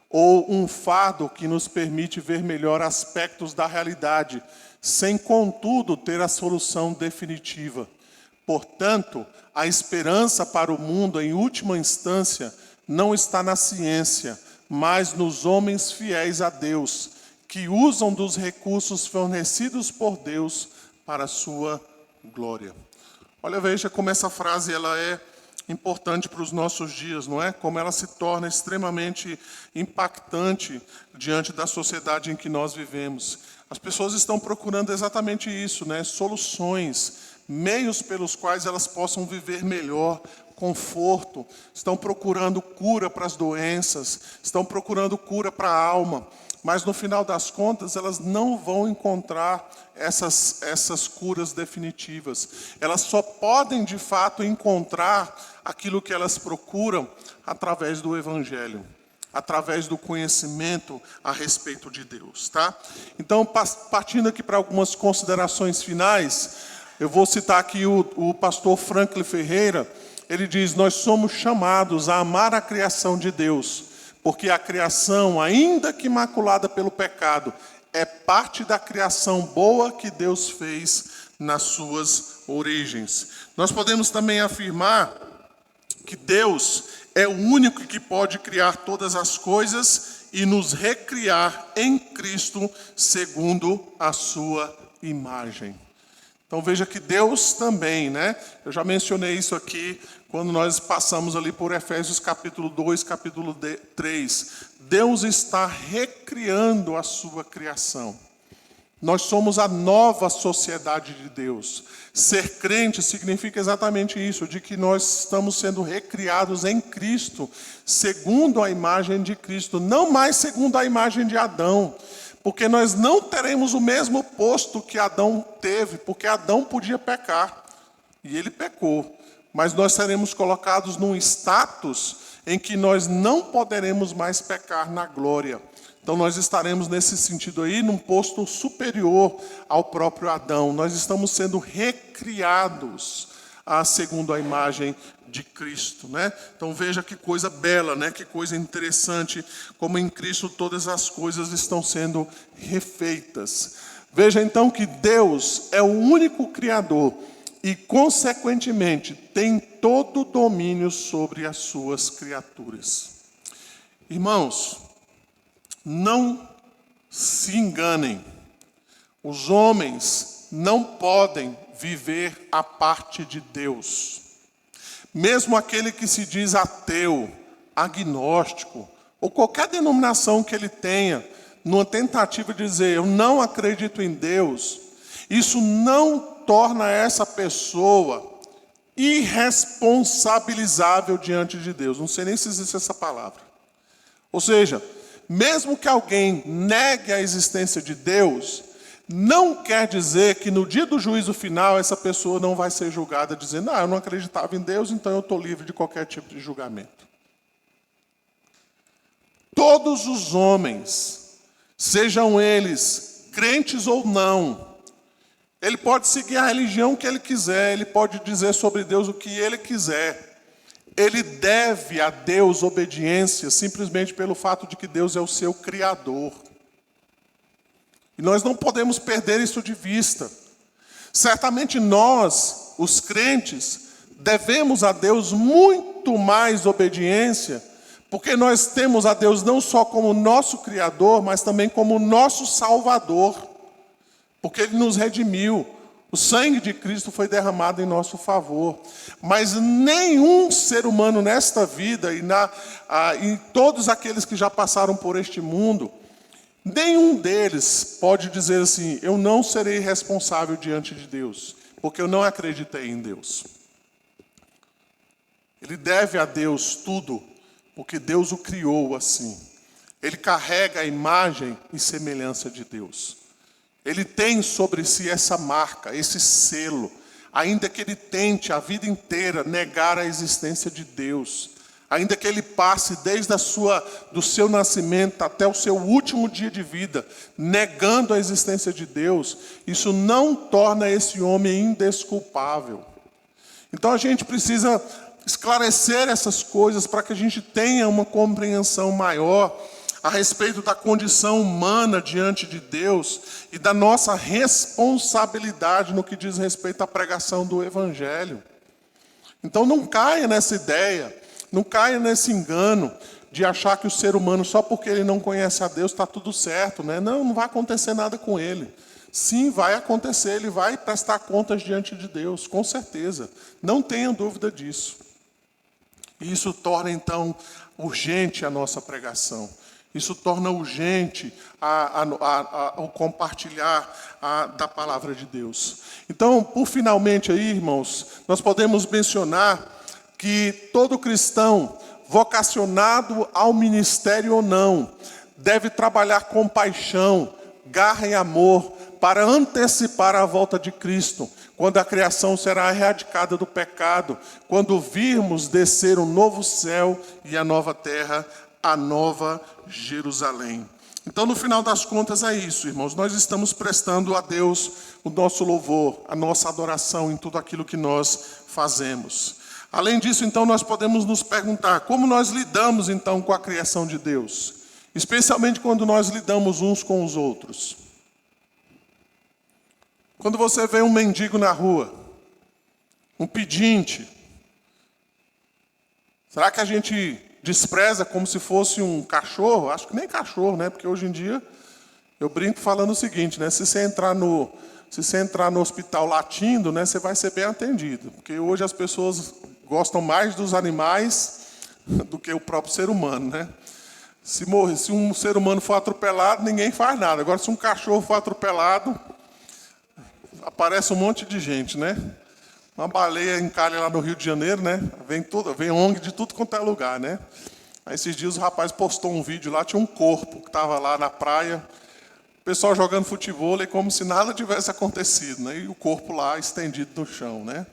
Speaker 1: ou um fardo que nos permite ver melhor aspectos da realidade, sem, contudo, ter a solução definitiva. Portanto, a esperança para o mundo, em última instância, não está na ciência, mas nos homens fiéis a Deus, que usam dos recursos fornecidos por Deus para a sua glória. Olha, veja como essa frase ela é importante para os nossos dias, não é? Como ela se torna extremamente impactante diante da sociedade em que nós vivemos. As pessoas estão procurando exatamente isso, né? Soluções, meios pelos quais elas possam viver melhor, conforto, estão procurando cura para as doenças, estão procurando cura para a alma. Mas, no final das contas, elas não vão encontrar essas curas definitivas. Elas só podem, de fato, encontrar aquilo que elas procuram através do Evangelho, através do conhecimento a respeito de Deus, tá? Então, partindo aqui para algumas considerações finais, eu vou citar aqui o pastor Franklin Ferreira. Ele diz: nós somos chamados a amar a criação de Deus, porque a criação, ainda que maculada pelo pecado, é parte da criação boa que Deus fez nas suas origens. Nós podemos também afirmar que Deus é o único que pode criar todas as coisas e nos recriar em Cristo segundo a sua imagem. Então veja que Deus também, né? Eu já mencionei isso aqui quando nós passamos ali por Efésios capítulo 2, capítulo 3. Deus está recriando a sua criação. Nós somos a nova sociedade de Deus. Ser crente significa exatamente isso, de que nós estamos sendo recriados em Cristo, segundo a imagem de Cristo, não mais segundo a imagem de Adão. Porque nós não teremos o mesmo posto que Adão teve, porque Adão podia pecar, e ele pecou. Mas nós seremos colocados num status em que nós não poderemos mais pecar na glória. Então nós estaremos nesse sentido aí, num posto superior ao próprio Adão. Nós estamos sendo recriados segundo a imagem de Cristo, né? Então veja que coisa bela, né? Que coisa interessante, como em Cristo todas as coisas estão sendo refeitas. Veja então que Deus é o único Criador e, consequentemente, tem todo o domínio sobre as suas criaturas. Irmãos, não se enganem. Os homens não podem viver à parte de Deus. Mesmo aquele que se diz ateu, agnóstico, ou qualquer denominação que ele tenha, numa tentativa de dizer, eu não acredito em Deus, isso não torna essa pessoa irresponsabilizável diante de Deus. Não sei nem se existe essa palavra. Ou seja, mesmo que alguém negue a existência de Deus, não quer dizer que no dia do juízo final essa pessoa não vai ser julgada dizendo, eu não acreditava em Deus, então eu estou livre de qualquer tipo de julgamento. Todos os homens, sejam eles crentes ou não, ele pode seguir a religião que ele quiser, ele pode dizer sobre Deus o que ele quiser. Ele deve a Deus obediência simplesmente pelo fato de que Deus é o seu Criador. E nós não podemos perder isso de vista. Certamente nós, os crentes, devemos a Deus muito mais obediência, porque nós temos a Deus não só como nosso Criador, mas também como nosso Salvador. Porque Ele nos redimiu. O sangue de Cristo foi derramado em nosso favor. Mas nenhum ser humano nesta vida, e todos aqueles que já passaram por este mundo, nenhum deles pode dizer assim, eu não serei responsável diante de Deus, porque eu não acreditei em Deus. Ele deve a Deus tudo, porque Deus o criou assim. Ele carrega a imagem e semelhança de Deus. Ele tem sobre si essa marca, esse selo, ainda que ele tente a vida inteira negar a existência de Deus, ainda que ele passe desde do seu nascimento até o seu último dia de vida, negando a existência de Deus, isso não torna esse homem indesculpável. Então a gente precisa esclarecer essas coisas para que a gente tenha uma compreensão maior a respeito da condição humana diante de Deus e da nossa responsabilidade no que diz respeito à pregação do Evangelho. Então não caia nessa ideia, não caia nesse engano de achar que o ser humano, só porque ele não conhece a Deus, está tudo certo, né? Não vai acontecer nada com ele. Sim, vai acontecer, ele vai prestar contas diante de Deus, com certeza. Não tenha dúvida disso. E isso torna, então, urgente a nossa pregação. Isso torna urgente o compartilhar da palavra de Deus. Então, por finalmente aí, irmãos, nós podemos mencionar que todo cristão, vocacionado ao ministério ou não, deve trabalhar com paixão, garra e amor para antecipar a volta de Cristo, quando a criação será erradicada do pecado, quando virmos descer o novo céu e a nova terra, a nova Jerusalém. Então, no final das contas, é isso, irmãos. Nós estamos prestando a Deus o nosso louvor, a nossa adoração em tudo aquilo que nós fazemos. Além disso, então, nós podemos nos perguntar como nós lidamos, então, com a criação de Deus, especialmente quando nós lidamos uns com os outros. Quando você vê um mendigo na rua, um pedinte, será que a gente despreza como se fosse um cachorro? Acho que nem cachorro, né? Porque hoje em dia, eu brinco falando o seguinte, né? Se você entrar no hospital latindo, né, você vai ser bem atendido. Porque hoje as pessoas gostam mais dos animais do que o próprio ser humano, né? Se um ser humano for atropelado, ninguém faz nada. Agora, se um cachorro for atropelado, aparece um monte de gente, né? Uma baleia encalha lá no Rio de Janeiro, né? Vem ONG de tudo quanto é lugar, né? Aí esses dias o rapaz postou um vídeo lá, tinha um corpo que estava lá na praia, o pessoal jogando futebol, como se nada tivesse acontecido, né? E o corpo lá estendido no chão, né?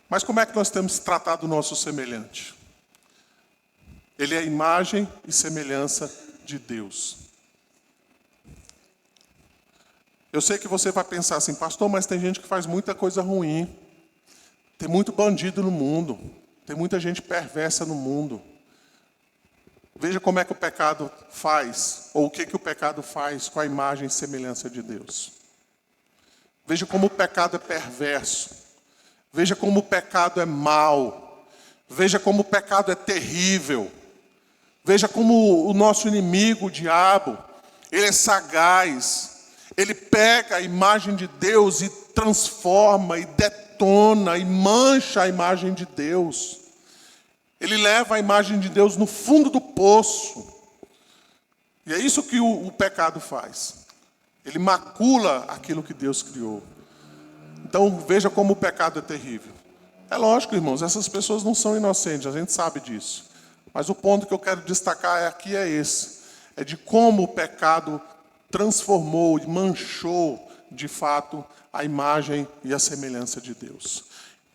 Speaker 1: Mas como é que nós temos tratado o nosso semelhante? Ele é a imagem e semelhança de Deus. Eu sei que você vai pensar assim, pastor, mas tem gente que faz muita coisa ruim. Tem muito bandido no mundo. Tem muita gente perversa no mundo. Veja como é que o pecado faz, ou o que o pecado faz com a imagem e semelhança de Deus. Veja como o pecado é perverso. Veja como o pecado é mau. Veja como o pecado é terrível. Veja como o nosso inimigo, o diabo, ele é sagaz. Ele pega a imagem de Deus e transforma, e detona, e mancha a imagem de Deus. Ele leva a imagem de Deus no fundo do poço. E é isso que o pecado faz. Ele macula aquilo que Deus criou. Então, veja como o pecado é terrível. É lógico, irmãos, essas pessoas não são inocentes, a gente sabe disso. Mas o ponto que eu quero destacar aqui é esse. É de como o pecado transformou e manchou, de fato, a imagem e a semelhança de Deus.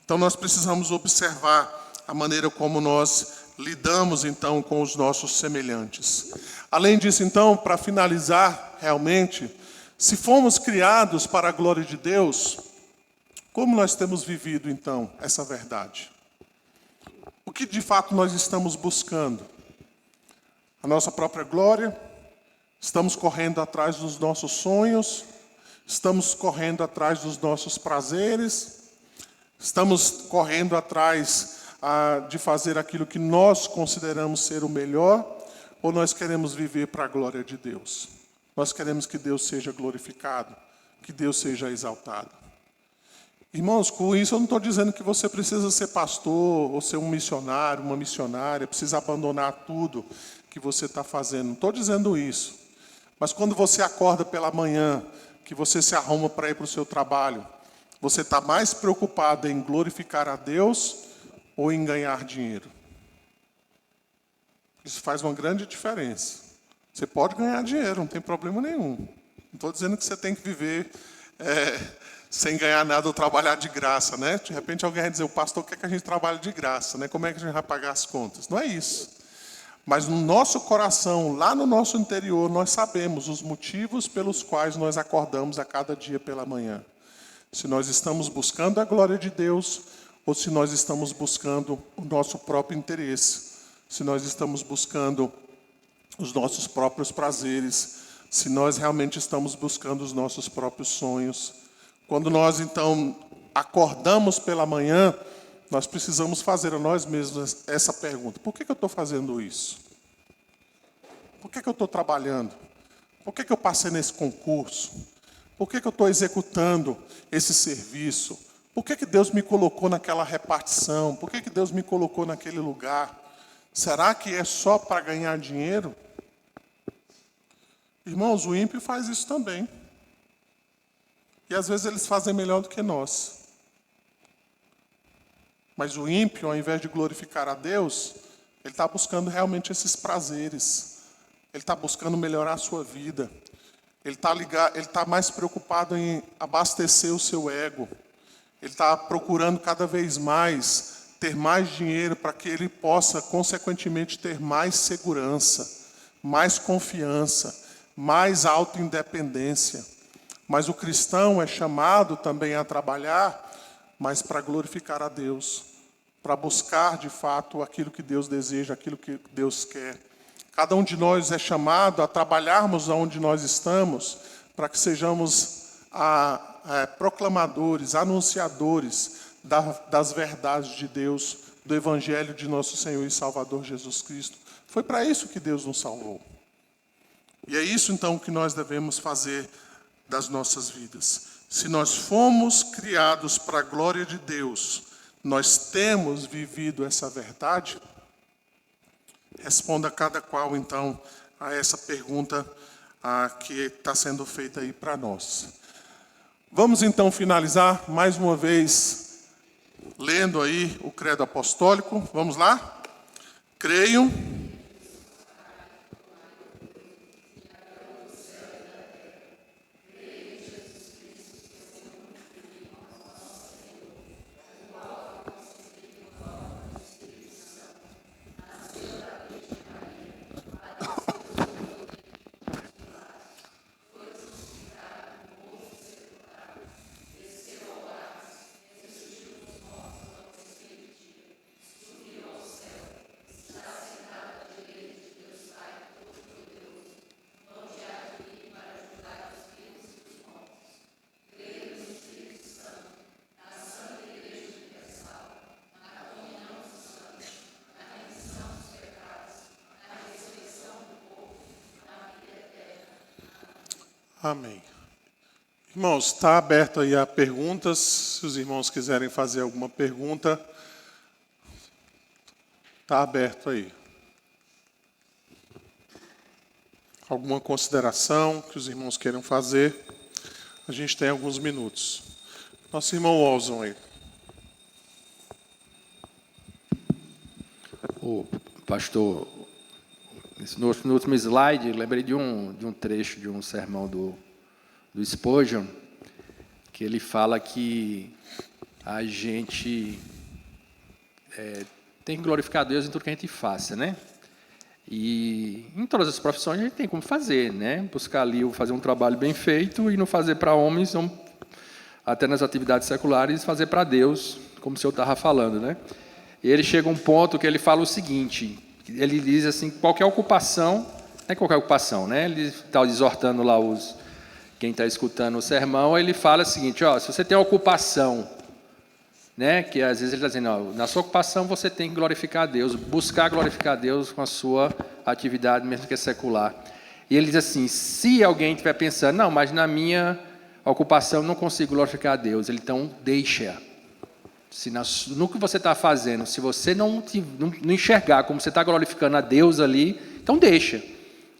Speaker 1: Então, nós precisamos observar a maneira como nós lidamos, então, com os nossos semelhantes. Além disso, então, para finalizar, realmente, se fomos criados para a glória de Deus, como nós temos vivido, então, essa verdade? O que, de fato, nós estamos buscando? A nossa própria glória? Estamos correndo atrás dos nossos sonhos? Estamos correndo atrás dos nossos prazeres? Estamos correndo atrás de fazer aquilo que nós consideramos ser o melhor? Ou nós queremos viver para a glória de Deus? Nós queremos que Deus seja glorificado, que Deus seja exaltado. Irmãos, com isso eu não estou dizendo que você precisa ser pastor, ou ser um missionário, uma missionária, precisa abandonar tudo que você está fazendo. Não estou dizendo isso. Mas quando você acorda pela manhã, que você se arruma para ir para o seu trabalho, você está mais preocupado em glorificar a Deus ou em ganhar dinheiro? Isso faz uma grande diferença. Você pode ganhar dinheiro, não tem problema nenhum. Não estou dizendo que você tem que viver sem ganhar nada ou trabalhar de graça, né? De repente alguém vai dizer, o pastor quer que a gente trabalhe de graça, né? Como é que a gente vai pagar as contas? Não é isso. Mas no nosso coração, lá no nosso interior, nós sabemos os motivos pelos quais nós acordamos a cada dia pela manhã. Se nós estamos buscando a glória de Deus ou se nós estamos buscando o nosso próprio interesse. Se nós estamos buscando os nossos próprios prazeres. Se nós realmente estamos buscando os nossos próprios sonhos. Quando nós, então, acordamos pela manhã, nós precisamos fazer a nós mesmos essa pergunta. Por que eu estou fazendo isso? Por que eu estou trabalhando? Por que eu passei nesse concurso? Por que eu estou executando esse serviço? Por que Deus me colocou naquela repartição? Por que Deus me colocou naquele lugar? Será que é só para ganhar dinheiro? Irmãos, o ímpio faz isso também. E às vezes eles fazem melhor do que nós. Mas o ímpio, ao invés de glorificar a Deus, ele está buscando realmente esses prazeres. Ele está buscando melhorar a sua vida. Ele está mais preocupado em abastecer o seu ego. Ele está procurando cada vez mais ter mais dinheiro para que ele possa, consequentemente, ter mais segurança, mais confiança, mais autoindependência. Mas o cristão é chamado também a trabalhar, mas para glorificar a Deus, para buscar, de fato, aquilo que Deus deseja, aquilo que Deus quer. Cada um de nós é chamado a trabalharmos onde nós estamos, para que sejamos proclamadores, anunciadores das verdades de Deus, do Evangelho de nosso Senhor e Salvador Jesus Cristo. Foi para isso que Deus nos salvou. E é isso, então, que nós devemos fazer das nossas vidas. Se nós fomos criados para a glória de Deus, nós temos vivido essa verdade? Responda cada qual, então, a essa pergunta que está sendo feita aí para nós. Vamos, então, finalizar mais uma vez lendo aí o credo apostólico. Vamos lá? Creio Amém. Irmãos, está aberto aí a perguntas. Se os irmãos quiserem fazer alguma pergunta, está aberto aí. Alguma consideração que os irmãos queiram fazer? A gente tem alguns minutos. Nosso irmão Olson aí.
Speaker 6: O pastor, no último slide, lembrei de um trecho de um sermão do Spurgeon, que ele fala que a gente tem que glorificar a Deus em tudo que a gente faça, né? E em todas as profissões a gente tem como fazer, né? Buscar ali fazer um trabalho bem feito e não fazer para homens, não, até nas atividades seculares, fazer para Deus, como o senhor estava falando, né? E ele chega a um ponto que ele fala o seguinte, ele diz assim, qualquer ocupação, não é qualquer ocupação, né? Ele está exortando lá quem está escutando o sermão, ele fala o seguinte, ó, se você tem uma ocupação, né, que às vezes ele está dizendo, ó, na sua ocupação você tem que glorificar a Deus, buscar glorificar a Deus com a sua atividade, mesmo que é secular. E ele diz assim, se alguém estiver pensando, não, mas na minha ocupação eu não consigo glorificar a Deus, ele então deixa. Se no que você está fazendo, se você não enxergar como você está glorificando a Deus ali, então deixa,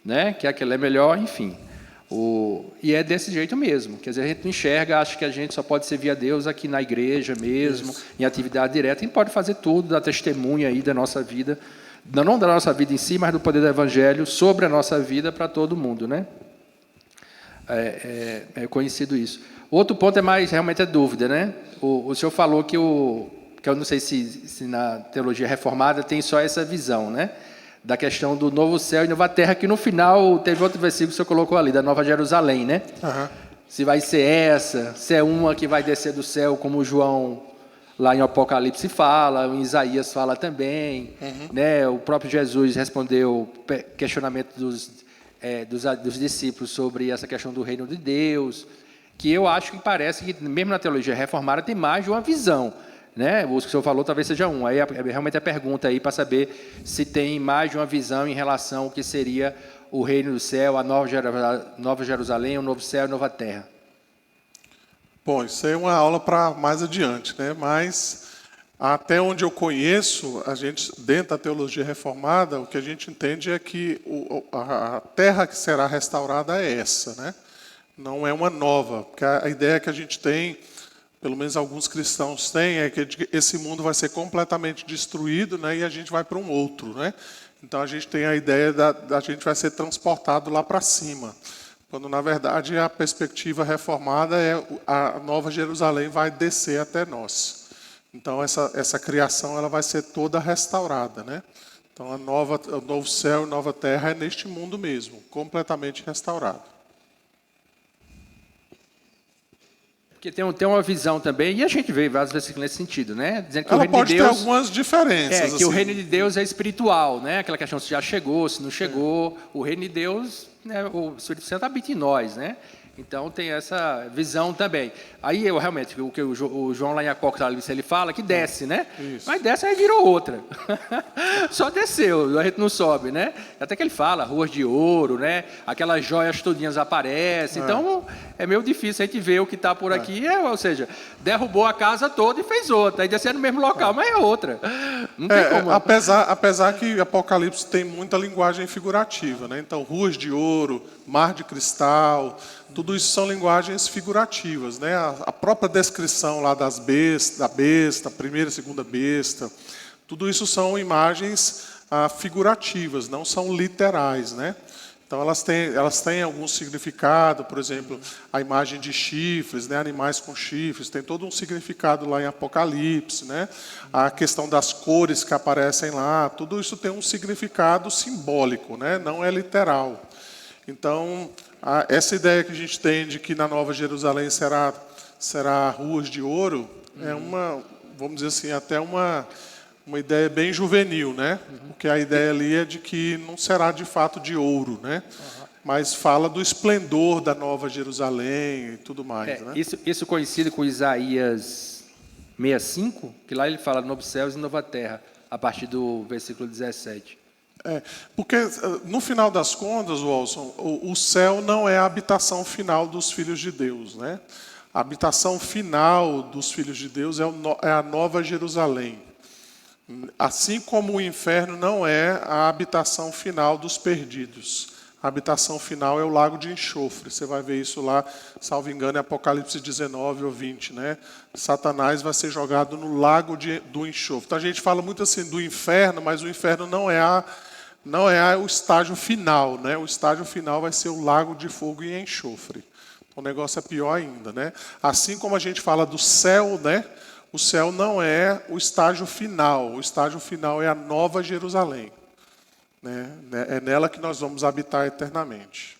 Speaker 6: né, que aquilo é melhor, enfim. E é desse jeito mesmo, quer dizer, a gente não enxerga, acha que a gente só pode servir a Deus aqui na igreja mesmo, isso, em atividade direta, a gente pode fazer tudo, dar testemunha aí da nossa vida, não da nossa vida em si, mas do poder do Evangelho sobre a nossa vida para todo mundo, né? É conhecido isso. Outro ponto realmente é dúvida, né? O senhor falou que eu não sei se na teologia reformada tem só essa visão, né? Da questão do novo céu e nova terra, que no final teve outro versículo que o senhor colocou ali, da Nova Jerusalém, né? Uhum. Se vai ser essa, se é uma que vai descer do céu, como João, lá em Apocalipse, fala, em Isaías fala também, né? O próprio Jesus respondeu questionamento dos discípulos sobre essa questão do reino de Deus, que eu acho que parece que, mesmo na teologia reformada, tem mais de uma visão, né? O que o senhor falou talvez seja um. Aí realmente a pergunta aí para saber se tem mais de uma visão em relação ao que seria o reino do céu, a Nova Jerusalém, o novo céu e a nova terra.
Speaker 1: Bom, isso aí é uma aula para mais adiante, né? Mas até onde eu conheço, a gente dentro da teologia reformada, o que a gente entende é que a terra que será restaurada é essa, né? Não é uma nova, porque a ideia que a gente tem, pelo menos alguns cristãos têm, é que esse mundo vai ser completamente destruído, né, e a gente vai para um outro, né? Então a gente tem a ideia da gente vai ser transportado lá para cima, quando na verdade a perspectiva reformada é a Nova Jerusalém vai descer até nós. Então essa criação ela vai ser toda restaurada, né? Então o novo céu e nova terra é neste mundo mesmo, completamente restaurado.
Speaker 6: Porque tem uma visão também, e a gente vê várias vezes nesse sentido, né? Dizendo que
Speaker 1: ela
Speaker 6: o reino
Speaker 1: pode
Speaker 6: de Deus,
Speaker 1: ter algumas diferenças.
Speaker 6: que
Speaker 1: assim.
Speaker 6: o reino de Deus é espiritual, né? Aquela questão se já chegou, se não chegou. O reino de Deus, né, o Espírito Santo habita em nós, né? Então tem essa visão também. Aí realmente, o que o João lá em Apocalipse ele fala que desce, né? Isso. Mas desce aí virou outra. Só desceu, a gente não sobe, né? Até que ele fala, ruas de ouro, né? Aquelas joias todinhas aparecem. Então é meio difícil a gente ver o que está por aqui. Ou seja, derrubou a casa toda e fez outra. Aí desceu no mesmo local, mas é outra. Não tem como.
Speaker 1: Apesar que Apocalipse tem muita linguagem figurativa, né? Então, ruas de ouro, mar de cristal, tudo isso são linguagens figurativas, né? A própria descrição lá da besta, a primeira e segunda besta, tudo isso são imagens figurativas, não são literais, né? Então elas têm algum significado, por exemplo, a imagem de chifres, né? Animais com chifres, tem todo um significado lá em Apocalipse, né? A questão das cores que aparecem lá, tudo isso tem um significado simbólico, né? Não é literal. Então, essa ideia que a gente tem de que na Nova Jerusalém será ruas de ouro, é vamos dizer assim, até uma ideia bem juvenil, né? Porque a ideia ali é de que não será de fato de ouro, né? Mas fala do esplendor da Nova Jerusalém e tudo mais, né?
Speaker 6: Isso coincide com Isaías 65, que lá ele fala novos céus e nova terra, a partir do versículo 17.
Speaker 1: Porque, no final das contas, Wilson, o céu não é a habitação final dos filhos de Deus, né? A habitação final dos filhos de Deus é a Nova Jerusalém. Assim como o inferno não é a habitação final dos perdidos. A habitação final é o lago de enxofre. Você vai ver isso lá, salvo engano, em Apocalipse 19 ou 20, né? Satanás vai ser jogado no lago do enxofre. Então a gente fala muito assim do inferno, mas o inferno não é o estágio final, né? O estágio final vai ser o lago de fogo e enxofre. O negócio é pior ainda, né? Assim como a gente fala do céu, né? O céu não é o estágio final. O estágio final é a Nova Jerusalém, né? É nela que nós vamos habitar eternamente.